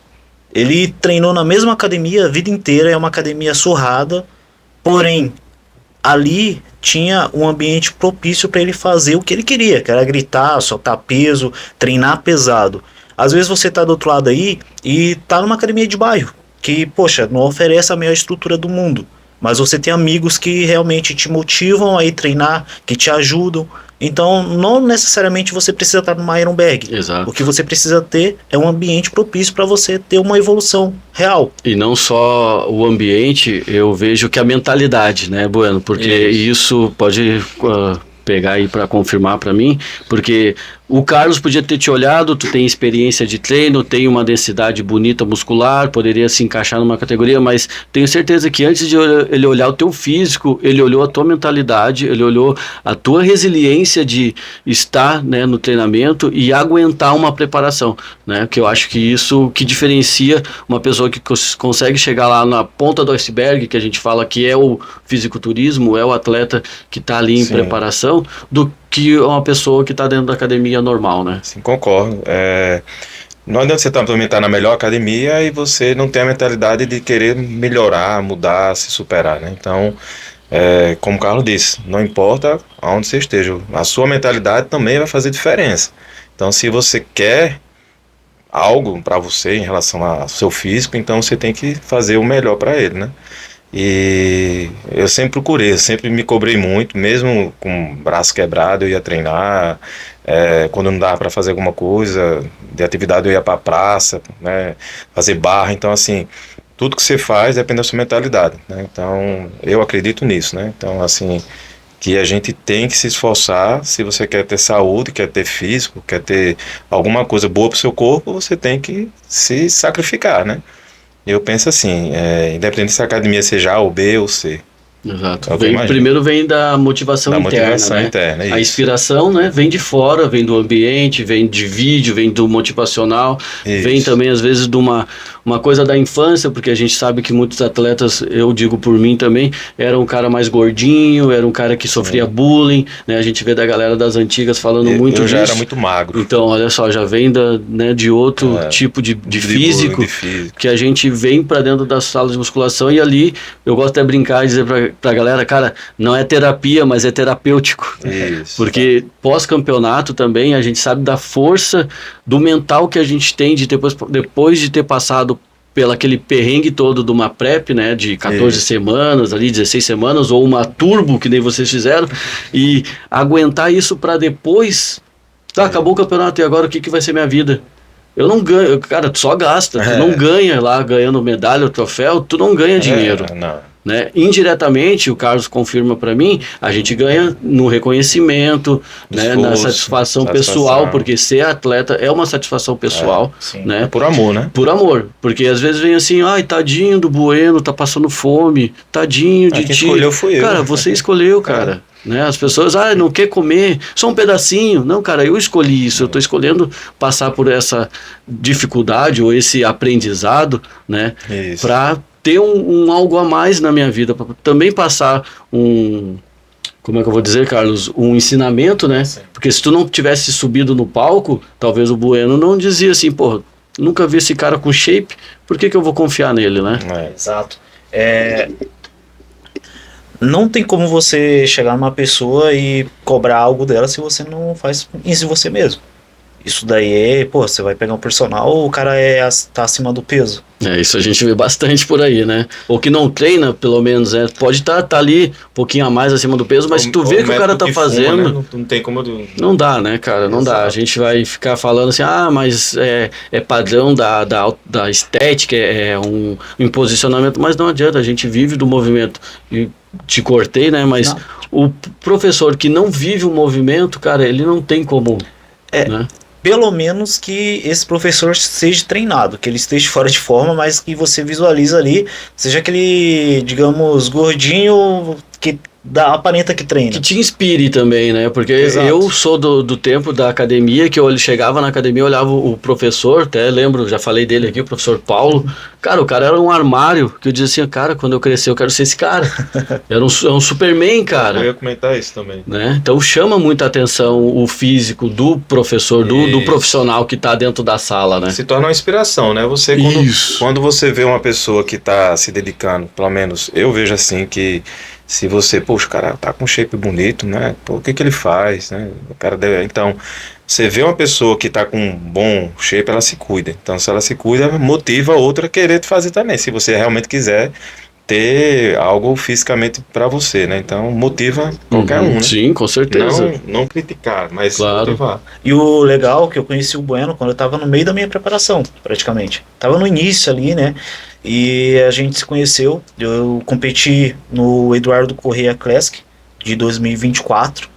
Speaker 3: Ele treinou na mesma academia a vida inteira, é uma academia surrada, porém, ali tinha um ambiente propício para ele fazer o que ele queria, que era gritar, soltar peso, treinar pesado. Às vezes você tá do outro lado aí e tá numa academia de bairro, que, poxa, não oferece a melhor estrutura do mundo, mas você tem amigos que realmente te motivam a ir treinar, que te ajudam. Então, não necessariamente você precisa estar numa Aeronbag.
Speaker 1: Exato.
Speaker 3: O que você precisa ter é um ambiente propício para você ter uma evolução real.
Speaker 1: E não só o ambiente, eu vejo que a mentalidade, né, Bueno? Porque isso pode pegar aí para confirmar para mim, porque o Carlos podia ter te olhado, tu tem experiência de treino, tem uma densidade bonita muscular, poderia se encaixar numa categoria, mas tenho certeza que antes de ele olhar o teu físico, ele olhou a tua mentalidade, ele olhou a tua resiliência de estar, né, no treinamento e aguentar uma preparação, né, que eu acho que isso que diferencia uma pessoa que consegue chegar lá na ponta do iceberg, que a gente fala que é o fisiculturismo, é o atleta que está ali em preparação, do que uma pessoa que está dentro da academia normal, né?
Speaker 2: Sim, concordo. Não adianta você também estar na melhor academia e você não ter a mentalidade de querer melhorar, mudar, se superar, né? Então, como o Carlos disse, não importa aonde você esteja, a sua mentalidade também vai fazer diferença. Então, se você quer algo para você em relação ao seu físico, então você tem que fazer o melhor para ele, né? E eu sempre procurei, eu sempre me cobrei muito, mesmo com o braço quebrado eu ia treinar, quando não dava para fazer alguma coisa de atividade eu ia para a praça, né, fazer barra. Então assim, tudo que você faz depende da sua mentalidade, né? Então eu acredito nisso, né? Então assim, que a gente tem que se esforçar. Se você quer ter saúde, quer ter físico, quer ter alguma coisa boa para o seu corpo, você tem que se sacrificar, né? Eu penso assim, independente se a academia seja A ou B ou C.
Speaker 1: Exato. Primeiro vem da motivação interna, né? A inspiração, né, vem de fora, vem do ambiente, vem de vídeo, vem do motivacional, vem também às vezes de uma coisa da infância, porque a gente sabe que muitos atletas, eu digo por mim também, era um cara mais gordinho, era um cara que sofria bullying, né? A gente vê da galera das antigas falando muito disso.
Speaker 2: Eu já era muito magro.
Speaker 1: Então, olha só, já vem de outro tipo de físico, que a gente vem para dentro das salas de musculação, e ali eu gosto até de brincar e dizer pra galera, cara, não é terapia, mas é terapêutico.
Speaker 2: Isso.
Speaker 1: Porque pós-campeonato também a gente sabe da força do mental que a gente tem de depois de ter passado pelo aquele perrengue todo de uma prep, né, de 14 semanas, ali 16 semanas, ou uma turbo, que nem vocês fizeram, e aguentar isso para depois, acabou o campeonato, e agora o que vai ser minha vida? Eu não ganho, cara, tu só gasta, tu não ganha lá, ganhando medalha, troféu, tu não ganha dinheiro.
Speaker 2: Não.
Speaker 1: Né? Indiretamente, o Carlos confirma para mim, a gente ganha no reconhecimento, né, na satisfação pessoal, porque ser atleta é uma satisfação pessoal, né?
Speaker 2: É por amor, né?
Speaker 1: Por amor, porque às vezes vem assim, ai, tadinho do Bueno, tá passando fome, tadinho de ti.
Speaker 2: Quem escolheu fui eu.
Speaker 1: Cara, você escolheu, cara. né? As pessoas, não quer comer, só um pedacinho. Não, cara, eu escolhi isso, eu estou escolhendo passar por essa dificuldade ou esse aprendizado, né? Para ter um algo a mais na minha vida, para também passar como é que eu vou dizer, Carlos, um ensinamento, né? Sim. Porque se tu não tivesse subido no palco, talvez o Bueno não dizia assim, pô, nunca vi esse cara com shape, por que eu vou confiar nele, né?
Speaker 3: Exato. Não tem como você chegar numa pessoa e cobrar algo dela se você não faz isso em você mesmo. Isso daí você vai pegar um personal, o cara tá acima do peso.
Speaker 1: Isso a gente vê bastante por aí, né? Ou que não treina, pelo menos, né? Pode tá ali um pouquinho a mais acima do peso, mas se tu vê que o cara tá fazendo...
Speaker 2: Fuma, né? Não tem como...
Speaker 1: Não dá, né, cara? Não dá. A gente vai ficar falando assim, mas é padrão da estética, um posicionamento, mas não adianta, a gente vive do movimento. E te cortei, né? Mas o professor que não vive o movimento, cara, ele não tem como... né?
Speaker 3: Pelo menos que esse professor seja treinado, que ele esteja fora de forma, mas que você visualiza ali, seja aquele, digamos, gordinho que aparenta que treina.
Speaker 1: Que te inspire também, né? Porque eu sou do tempo da academia, que eu chegava na academia, olhava o professor, até lembro, já falei dele aqui, o professor Paulo. Cara, o cara era um armário, que eu dizia assim, cara, quando eu crescer eu quero ser esse cara. Era um Superman, cara.
Speaker 2: Eu ia comentar isso também.
Speaker 1: Né? Então chama muita atenção o físico do professor, do profissional que está dentro da sala, né?
Speaker 2: Se torna uma inspiração, né? Quando você vê uma pessoa que está se dedicando, pelo menos eu vejo assim que se você, o cara tá com um shape bonito, né? O que ele faz, né? O cara então, você vê uma pessoa que tá com um bom shape, ela se cuida. Então, se ela se cuida, motiva a outra a querer fazer também. Se você realmente quiser ter algo fisicamente para você, né? Então, motiva qualquer um, né?
Speaker 1: Sim, com certeza.
Speaker 2: Não criticar, mas motivar.
Speaker 3: E o legal é que eu conheci o Bueno quando eu tava no meio da minha preparação, praticamente. Tava no início ali, né? E a gente se conheceu, eu competi no Eduardo Correia Classic de 2024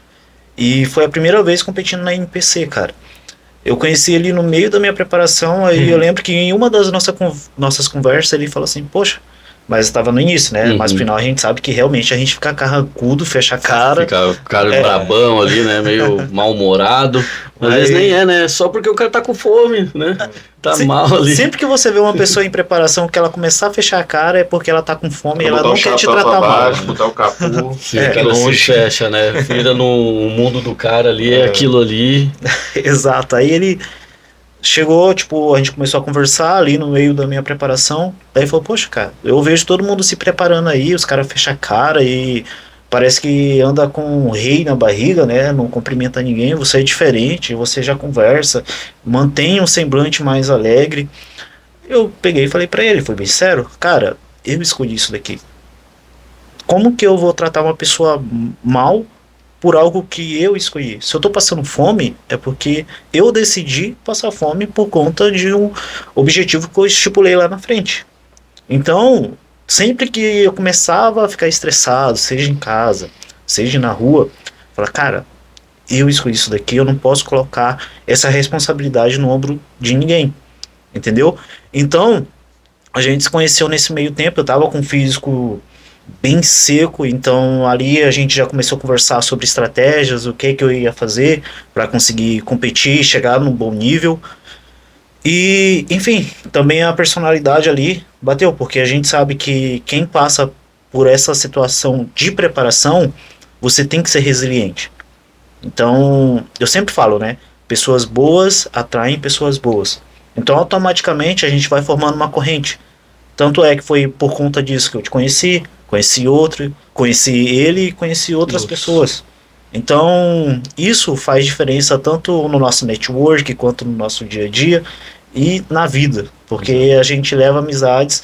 Speaker 3: e foi a primeira vez competindo na NPC, cara. Eu conheci ele no meio da minha preparação, aí eu lembro que em uma das nossas conversas ele falou assim, poxa, mas estava no início, né? Mas no final a gente sabe que realmente a gente fica carrancudo, fecha a cara.
Speaker 1: Fica o cara brabão ali, né? Meio mal-humorado. Às vezes nem né? Só porque o cara tá com fome, né? Tá mal ali.
Speaker 3: Sempre que você vê uma pessoa em preparação que ela começar a fechar a cara é porque ela tá com fome e ela não quer te tratar mal.
Speaker 2: Botar o capu.
Speaker 1: Ela se fecha, né? Vira no mundo do cara ali, é aquilo ali.
Speaker 3: Exato. Aí ele chegou, a gente começou a conversar ali no meio da minha preparação. Daí falou, poxa, cara, eu vejo todo mundo se preparando aí, os caras fecham a cara e parece que anda com um rei na barriga, né? Não cumprimenta ninguém, você é diferente, você já conversa, mantém um semblante mais alegre. Eu peguei e falei pra ele, foi bem sério, cara, eu escolhi isso daqui. Como que eu vou tratar uma pessoa mal por algo que eu escolhi? Se eu tô passando fome, é porque eu decidi passar fome por conta de um objetivo que eu estipulei lá na frente. Então, sempre que eu começava a ficar estressado, seja em casa, seja na rua, eu falava, cara, eu escolhi isso daqui, eu não posso colocar essa responsabilidade no ombro de ninguém, entendeu? Então, a gente se conheceu nesse meio tempo, eu tava com um físico bem seco, então ali a gente já começou a conversar sobre estratégias, o que eu ia fazer para conseguir competir, chegar num bom nível. E, enfim, também a personalidade ali bateu, porque a gente sabe que quem passa por essa situação de preparação, você tem que ser resiliente. Então, eu sempre falo, né? Pessoas boas atraem pessoas boas. Então, automaticamente, a gente vai formando uma corrente. Tanto é que foi por conta disso que eu te conheci outro, conheci ele e conheci outras pessoas. Então, isso faz diferença tanto no nosso network, quanto no nosso dia a dia e na vida, porque a gente leva amizades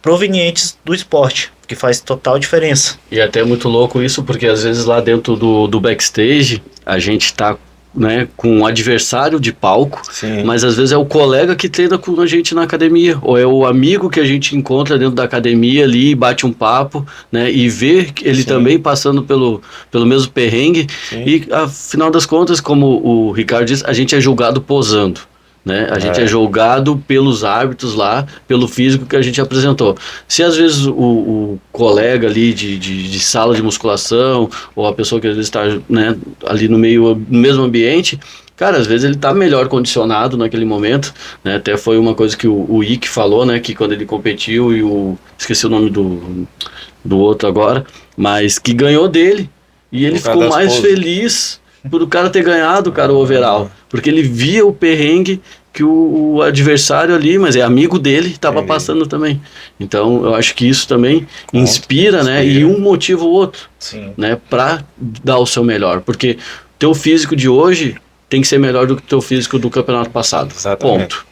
Speaker 3: provenientes do esporte, que faz total diferença.
Speaker 1: E até é muito louco isso, porque às vezes lá dentro do backstage, a gente tá, né, com um adversário de palco,
Speaker 2: sim,
Speaker 1: mas às vezes é o colega que treina com a gente na academia, ou é o amigo que a gente encontra dentro da academia ali, bate um papo, né, e vê ele, sim, também passando pelo mesmo perrengue, sim, e afinal das contas, como o Ricardo disse, a gente é julgado posando. né? A gente é julgado pelos árbitros lá, pelo físico que a gente apresentou. Se às vezes o colega ali de sala de musculação, ou a pessoa que às vezes está, né, ali no mesmo ambiente, cara, às vezes ele está melhor condicionado naquele momento, né? Até foi uma coisa que o Ike falou, né? Que quando ele competiu e esqueci o nome do outro agora, mas que ganhou dele. E ele ficou mais feliz por o cara ter ganhado, cara, o overall. Porque ele via o perrengue que o adversário ali, mas é amigo dele, estava passando também. Então, eu acho que isso também inspira, né? E um motiva o outro, né? Para dar o seu melhor. Porque teu físico de hoje tem que ser melhor do que o teu físico do campeonato passado.
Speaker 2: Exatamente.
Speaker 1: Ponto.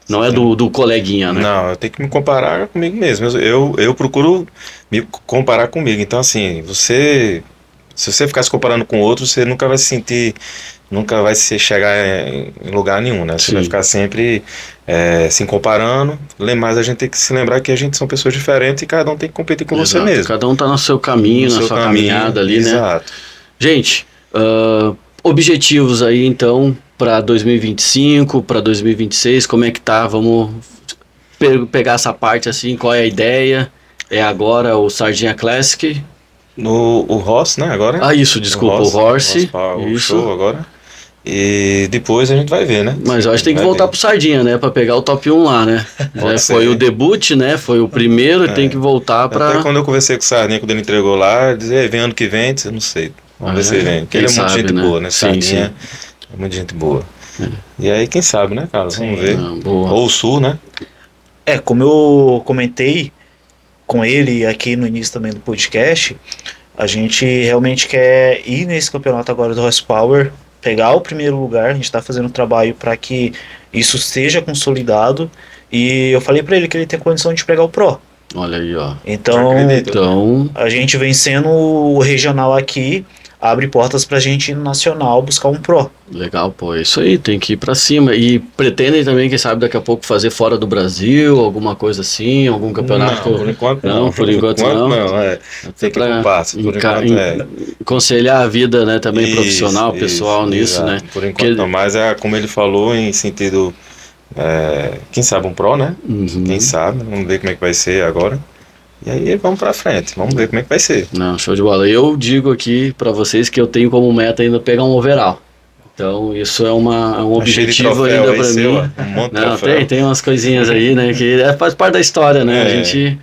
Speaker 1: Não é do coleguinha, né?
Speaker 2: Não, eu tenho que me comparar comigo mesmo. Eu procuro me comparar comigo. Então, assim, se você ficar se comparando com outros, você nunca vai se sentir, nunca vai se chegar em lugar nenhum, né? Você vai ficar sempre se comparando. Mas a gente tem que se lembrar que a gente são pessoas diferentes e cada um tem que competir com você mesmo.
Speaker 1: Cada um tá no seu caminho, na sua caminhada ali, né? Gente, objetivos aí, então, para 2025, para 2026, como é que tá? Vamos pegar essa parte assim, qual é a ideia? É agora o Sardinha Classic?
Speaker 2: O Ross, né, agora?
Speaker 1: Ah, isso, desculpa, o Horse.
Speaker 2: O show agora. E depois a gente vai ver, né?
Speaker 1: Mas eu acho que tem que voltar pro Sardinha, né? Pra pegar o top 1 lá, né? Foi o debut, né? Foi o primeiro, tem que voltar pra...
Speaker 2: Até quando eu conversei com o Sardinha, quando ele entregou lá, ele dizia, vem ano que vem, eu não sei. Vamos ver se ele vem. Porque ele é muito gente boa, né? Sardinha é muita gente boa. E aí, quem sabe, né, Carlos? Vamos ver. Ou o Sul, né?
Speaker 3: Como eu comentei com ele aqui no início também do podcast, a gente realmente quer ir nesse campeonato agora do Horsepower, pegar o primeiro lugar. A gente está fazendo um trabalho para que isso seja consolidado, e eu falei para ele que ele tem condição de pegar o Pro.
Speaker 1: Olha aí, ó.
Speaker 3: Então a gente vencendo o regional aqui, abre portas pra gente ir no nacional buscar um Pro.
Speaker 1: Legal, pô, é isso aí, tem que ir pra cima. E pretendem também, quem sabe, daqui a pouco fazer fora do Brasil, alguma coisa assim, algum campeonato?
Speaker 2: Não, por enquanto não.
Speaker 1: Por enquanto não.
Speaker 2: Tem que ir pro passo, por enquanto
Speaker 1: conciliar a vida, né, também profissional, pessoal nisso, né?
Speaker 2: Por enquanto não, mas como ele falou, em sentido, quem sabe um Pro, né? Quem sabe, vamos ver como é que vai ser agora. E aí vamos pra frente, vamos ver como é que vai ser.
Speaker 1: Não, show de bola. Eu digo aqui pra vocês que eu tenho como meta ainda pegar um overall. Então isso é um objetivo ainda pra mim. Não, tem umas coisinhas aí, né, que faz parte da história, né? A gente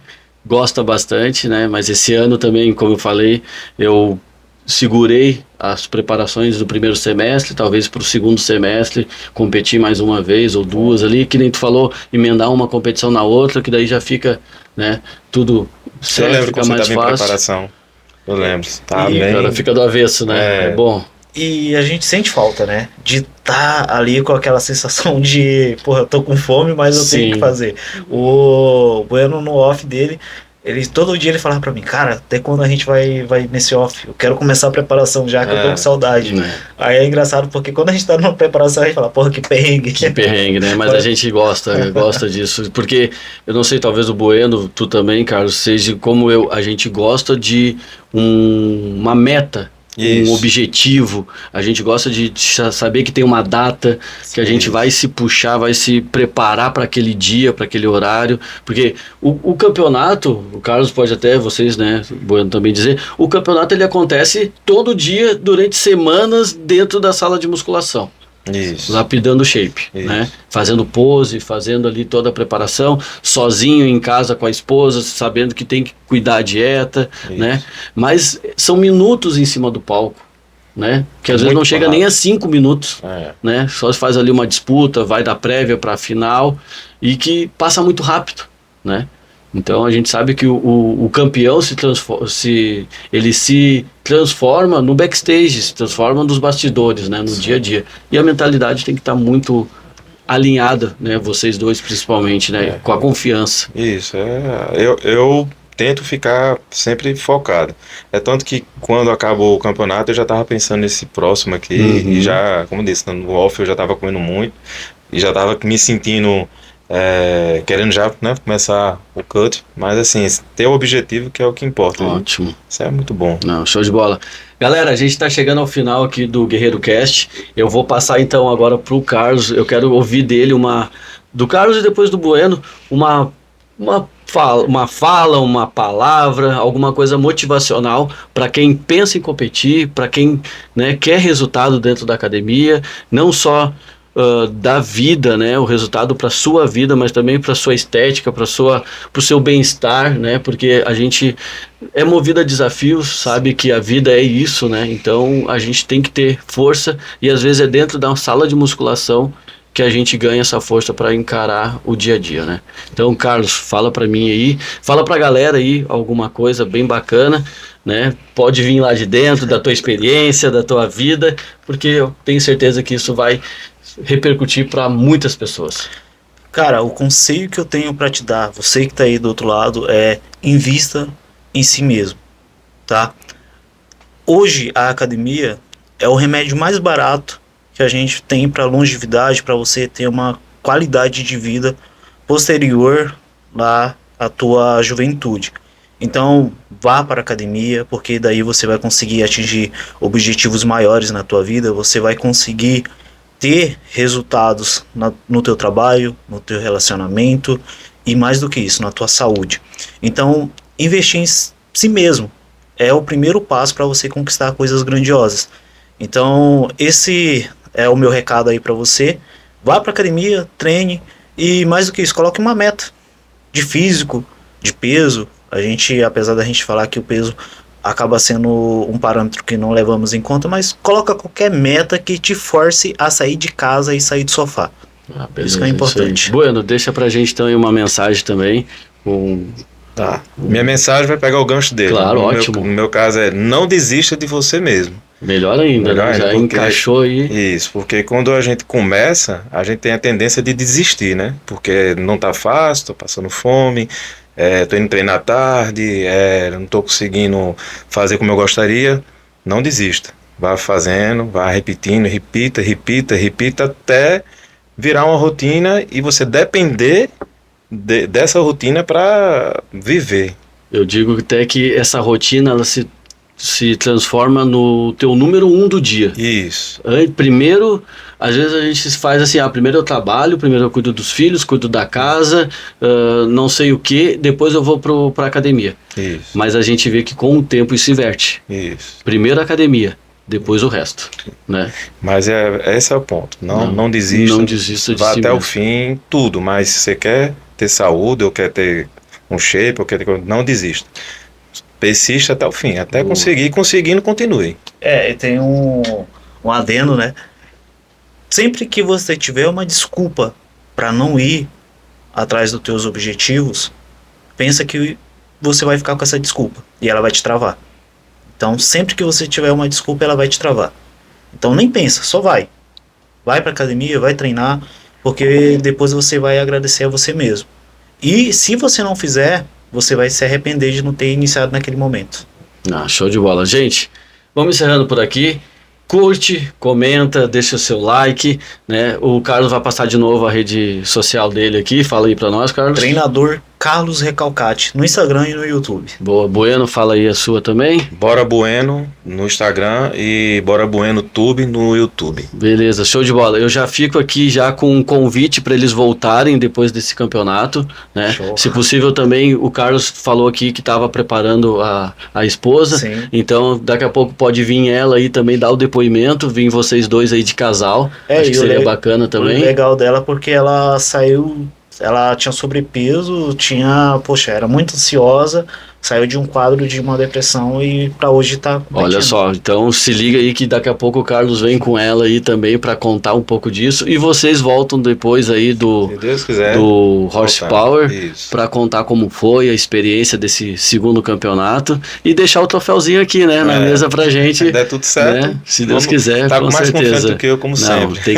Speaker 1: gosta bastante, né? Mas esse ano também, como eu falei, eu segurei as preparações do primeiro semestre, talvez para o segundo semestre competir mais uma vez ou duas ali, que nem tu falou, emendar uma competição na outra, que daí já fica, né, tudo certo,
Speaker 2: eu lembro
Speaker 1: fica
Speaker 2: que
Speaker 1: mais
Speaker 2: você
Speaker 1: fácil.
Speaker 2: Em preparação. Eu lembro. Tá
Speaker 1: bem. Cara, fica do avesso, né? É bom.
Speaker 3: E a gente sente falta, né? De estar ali com aquela sensação de, porra, eu tô com fome, mas eu tenho que fazer. O Bueno, no off dele, todo dia ele falava pra mim, cara, até quando a gente vai nesse off? Eu quero começar a preparação já, que eu tô com saudade. Aí é engraçado, porque quando a gente tá numa preparação, a gente fala, porra, que perrengue.
Speaker 1: Que perrengue, né? Mas a gente gosta disso. Porque, eu não sei, talvez o Bueno, tu também, Carlos, seja como eu, a gente gosta de uma meta. Um objetivo, a gente gosta de saber que tem uma data, que a gente vai se puxar, vai se preparar para aquele dia, para aquele horário, porque o campeonato, o Carlos pode até, vocês, né, Bueno também dizer, o campeonato ele acontece todo dia, durante semanas, dentro da sala de musculação.
Speaker 2: Isso.
Speaker 1: Lapidando o shape, né? Fazendo pose, fazendo ali toda a preparação, sozinho em casa com a esposa, sabendo que tem que cuidar da dieta, né? Mas são minutos em cima do palco, né? Que às vezes não chega nem a 5 minutos, né? Só se faz ali uma disputa, vai da prévia para a final, e que passa muito rápido, né? Então a gente sabe que o campeão ele se transforma no backstage, se transforma nos bastidores, né, no dia a dia. E a mentalidade tem que estar muito alinhada, né, vocês dois principalmente, né, com a confiança.
Speaker 2: Isso, eu tento ficar sempre focado. É tanto que quando acabou o campeonato eu já estava pensando nesse próximo aqui, e já, como disse, no off eu já estava comendo muito, e já estava me sentindo querendo já, né, começar o cut, mas assim, ter o objetivo que é o que importa.
Speaker 1: Ótimo.
Speaker 2: Isso é muito bom.
Speaker 1: Não, show de bola. Galera, a gente está chegando ao final aqui do Guerreiro Cast. Eu vou passar então agora pro Carlos. Eu quero ouvir dele do Carlos e depois do Bueno, uma fala, uma palavra, alguma coisa motivacional para quem pensa em competir, para quem, né, quer resultado dentro da academia, não só da vida, né, o resultado para sua vida, mas também para sua estética, para o seu bem-estar, né, porque a gente é movido a desafios, sabe que a vida é isso, né, então a gente tem que ter força e às vezes é dentro da sala de musculação que a gente ganha essa força para encarar o dia a dia, né. Então, Carlos, fala para mim aí, fala para a galera aí alguma coisa bem bacana, né, pode vir lá de dentro da tua experiência, da tua vida, porque eu tenho certeza que isso vai repercutir para muitas pessoas.
Speaker 3: Cara, o conselho que eu tenho para te dar, você que tá aí do outro lado, é invista em si mesmo, tá? Hoje a academia é o remédio mais barato que a gente tem para longevidade, para você ter uma qualidade de vida posterior lá à tua juventude. Então, vá para a academia, porque daí você vai conseguir atingir objetivos maiores na tua vida, você vai conseguir ter resultados no teu trabalho, no teu relacionamento e mais do que isso, na tua saúde. Então, investir em si mesmo é o primeiro passo para você conquistar coisas grandiosas. Então, esse é o meu recado aí para você. Vá para a academia, treine e mais do que isso, coloque uma meta de físico, de peso. A gente, apesar da gente falar que o peso acaba sendo um parâmetro que não levamos em conta, mas coloca qualquer meta que te force a sair de casa e sair do sofá. Isso que é importante.
Speaker 1: Bueno, deixa pra gente então aí uma mensagem também.
Speaker 2: Tá. Minha mensagem vai pegar o gancho dele.
Speaker 1: Claro, ótimo.
Speaker 2: No meu caso é: não desista de você mesmo.
Speaker 1: Melhor ainda, né? Já encaixou aí.
Speaker 2: Isso, porque quando a gente começa, a gente tem a tendência de desistir, né? Porque não tá fácil, tô passando fome, tô indo treinar à tarde, não tô conseguindo fazer como eu gostaria. Não desista. Vá fazendo, vá repetindo, repita até virar uma rotina e você depender dessa rotina para viver.
Speaker 1: Eu digo até que essa rotina ela se transforma no teu número 1 do dia.
Speaker 2: Isso.
Speaker 1: Primeiro, às vezes a gente faz assim, primeiro eu trabalho, primeiro eu cuido dos filhos, cuido da casa, não sei o que, depois eu vou pra academia.
Speaker 2: Isso.
Speaker 1: Mas a gente vê que com o tempo isso inverte.
Speaker 2: Isso.
Speaker 1: Primeiro a academia, depois o resto, né?
Speaker 2: Mas esse é o ponto. Não desista.
Speaker 1: Não desista de
Speaker 2: vá
Speaker 1: si
Speaker 2: até
Speaker 1: mesmo.
Speaker 2: o fim, tudo. Mas se você quer ter saúde, ou quer ter um shape, não desista. Persista até o fim, até conseguir, conseguindo, continue.
Speaker 3: E tem um adendo, né? Sempre que você tiver uma desculpa para não ir atrás dos teus objetivos, pensa que você vai ficar com essa desculpa e ela vai te travar. Então, sempre que você tiver uma desculpa, ela vai te travar. Então, nem pensa, só vai. Vai para academia, vai treinar, porque depois você vai agradecer a você mesmo. E se você não fizer, você vai se arrepender de não ter iniciado naquele momento.
Speaker 1: Show de bola. Gente, vamos encerrando por aqui. Curte, comenta, deixa o seu like, né? O Carlos vai passar de novo a rede social dele aqui. Fala aí pra nós, Carlos.
Speaker 3: Treinador Carlos Recalcati, no Instagram e no YouTube.
Speaker 1: Boa, Bueno, fala aí a sua também.
Speaker 2: Bora Bueno no Instagram e Bora Bueno Tube no YouTube.
Speaker 1: Beleza, show de bola. Eu já fico aqui já com um convite para eles voltarem depois desse campeonato, né?
Speaker 3: Show.
Speaker 1: Se possível também, o Carlos falou aqui que estava preparando a esposa.
Speaker 3: Sim.
Speaker 1: Então daqui a pouco pode vir ela aí também dar o depoimento, vir vocês dois aí de casal. Acho que seria bacana também.
Speaker 3: O legal dela porque ela saiu, ela tinha sobrepeso, era muito ansiosa, saiu de um quadro de uma depressão e pra hoje tá...
Speaker 1: Olha só, então se liga aí que daqui a pouco o Carlos vem com ela aí também pra contar um pouco disso e vocês voltam depois aí
Speaker 2: Se Deus quiser,
Speaker 1: do Horsepower
Speaker 2: Isso.
Speaker 1: pra contar como foi a experiência desse segundo campeonato e deixar o troféuzinho aqui, né, na mesa pra gente.
Speaker 2: Se der tudo certo,
Speaker 1: né? Se Deus quiser,
Speaker 2: tá
Speaker 1: com
Speaker 2: mais
Speaker 1: certeza.
Speaker 2: confiante do que eu, como sempre.
Speaker 1: Tem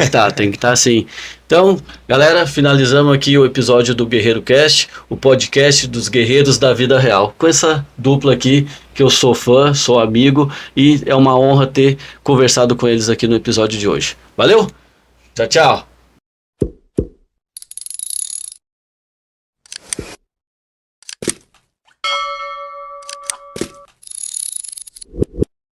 Speaker 1: que estar sim. Então, galera, finalizamos aqui o episódio do Guerreiro Cast, o podcast dos guerreiros da vida real. Com essa dupla aqui, que eu sou fã, sou amigo, e é uma honra ter conversado com eles aqui no episódio de hoje. Valeu? Tchau, tchau!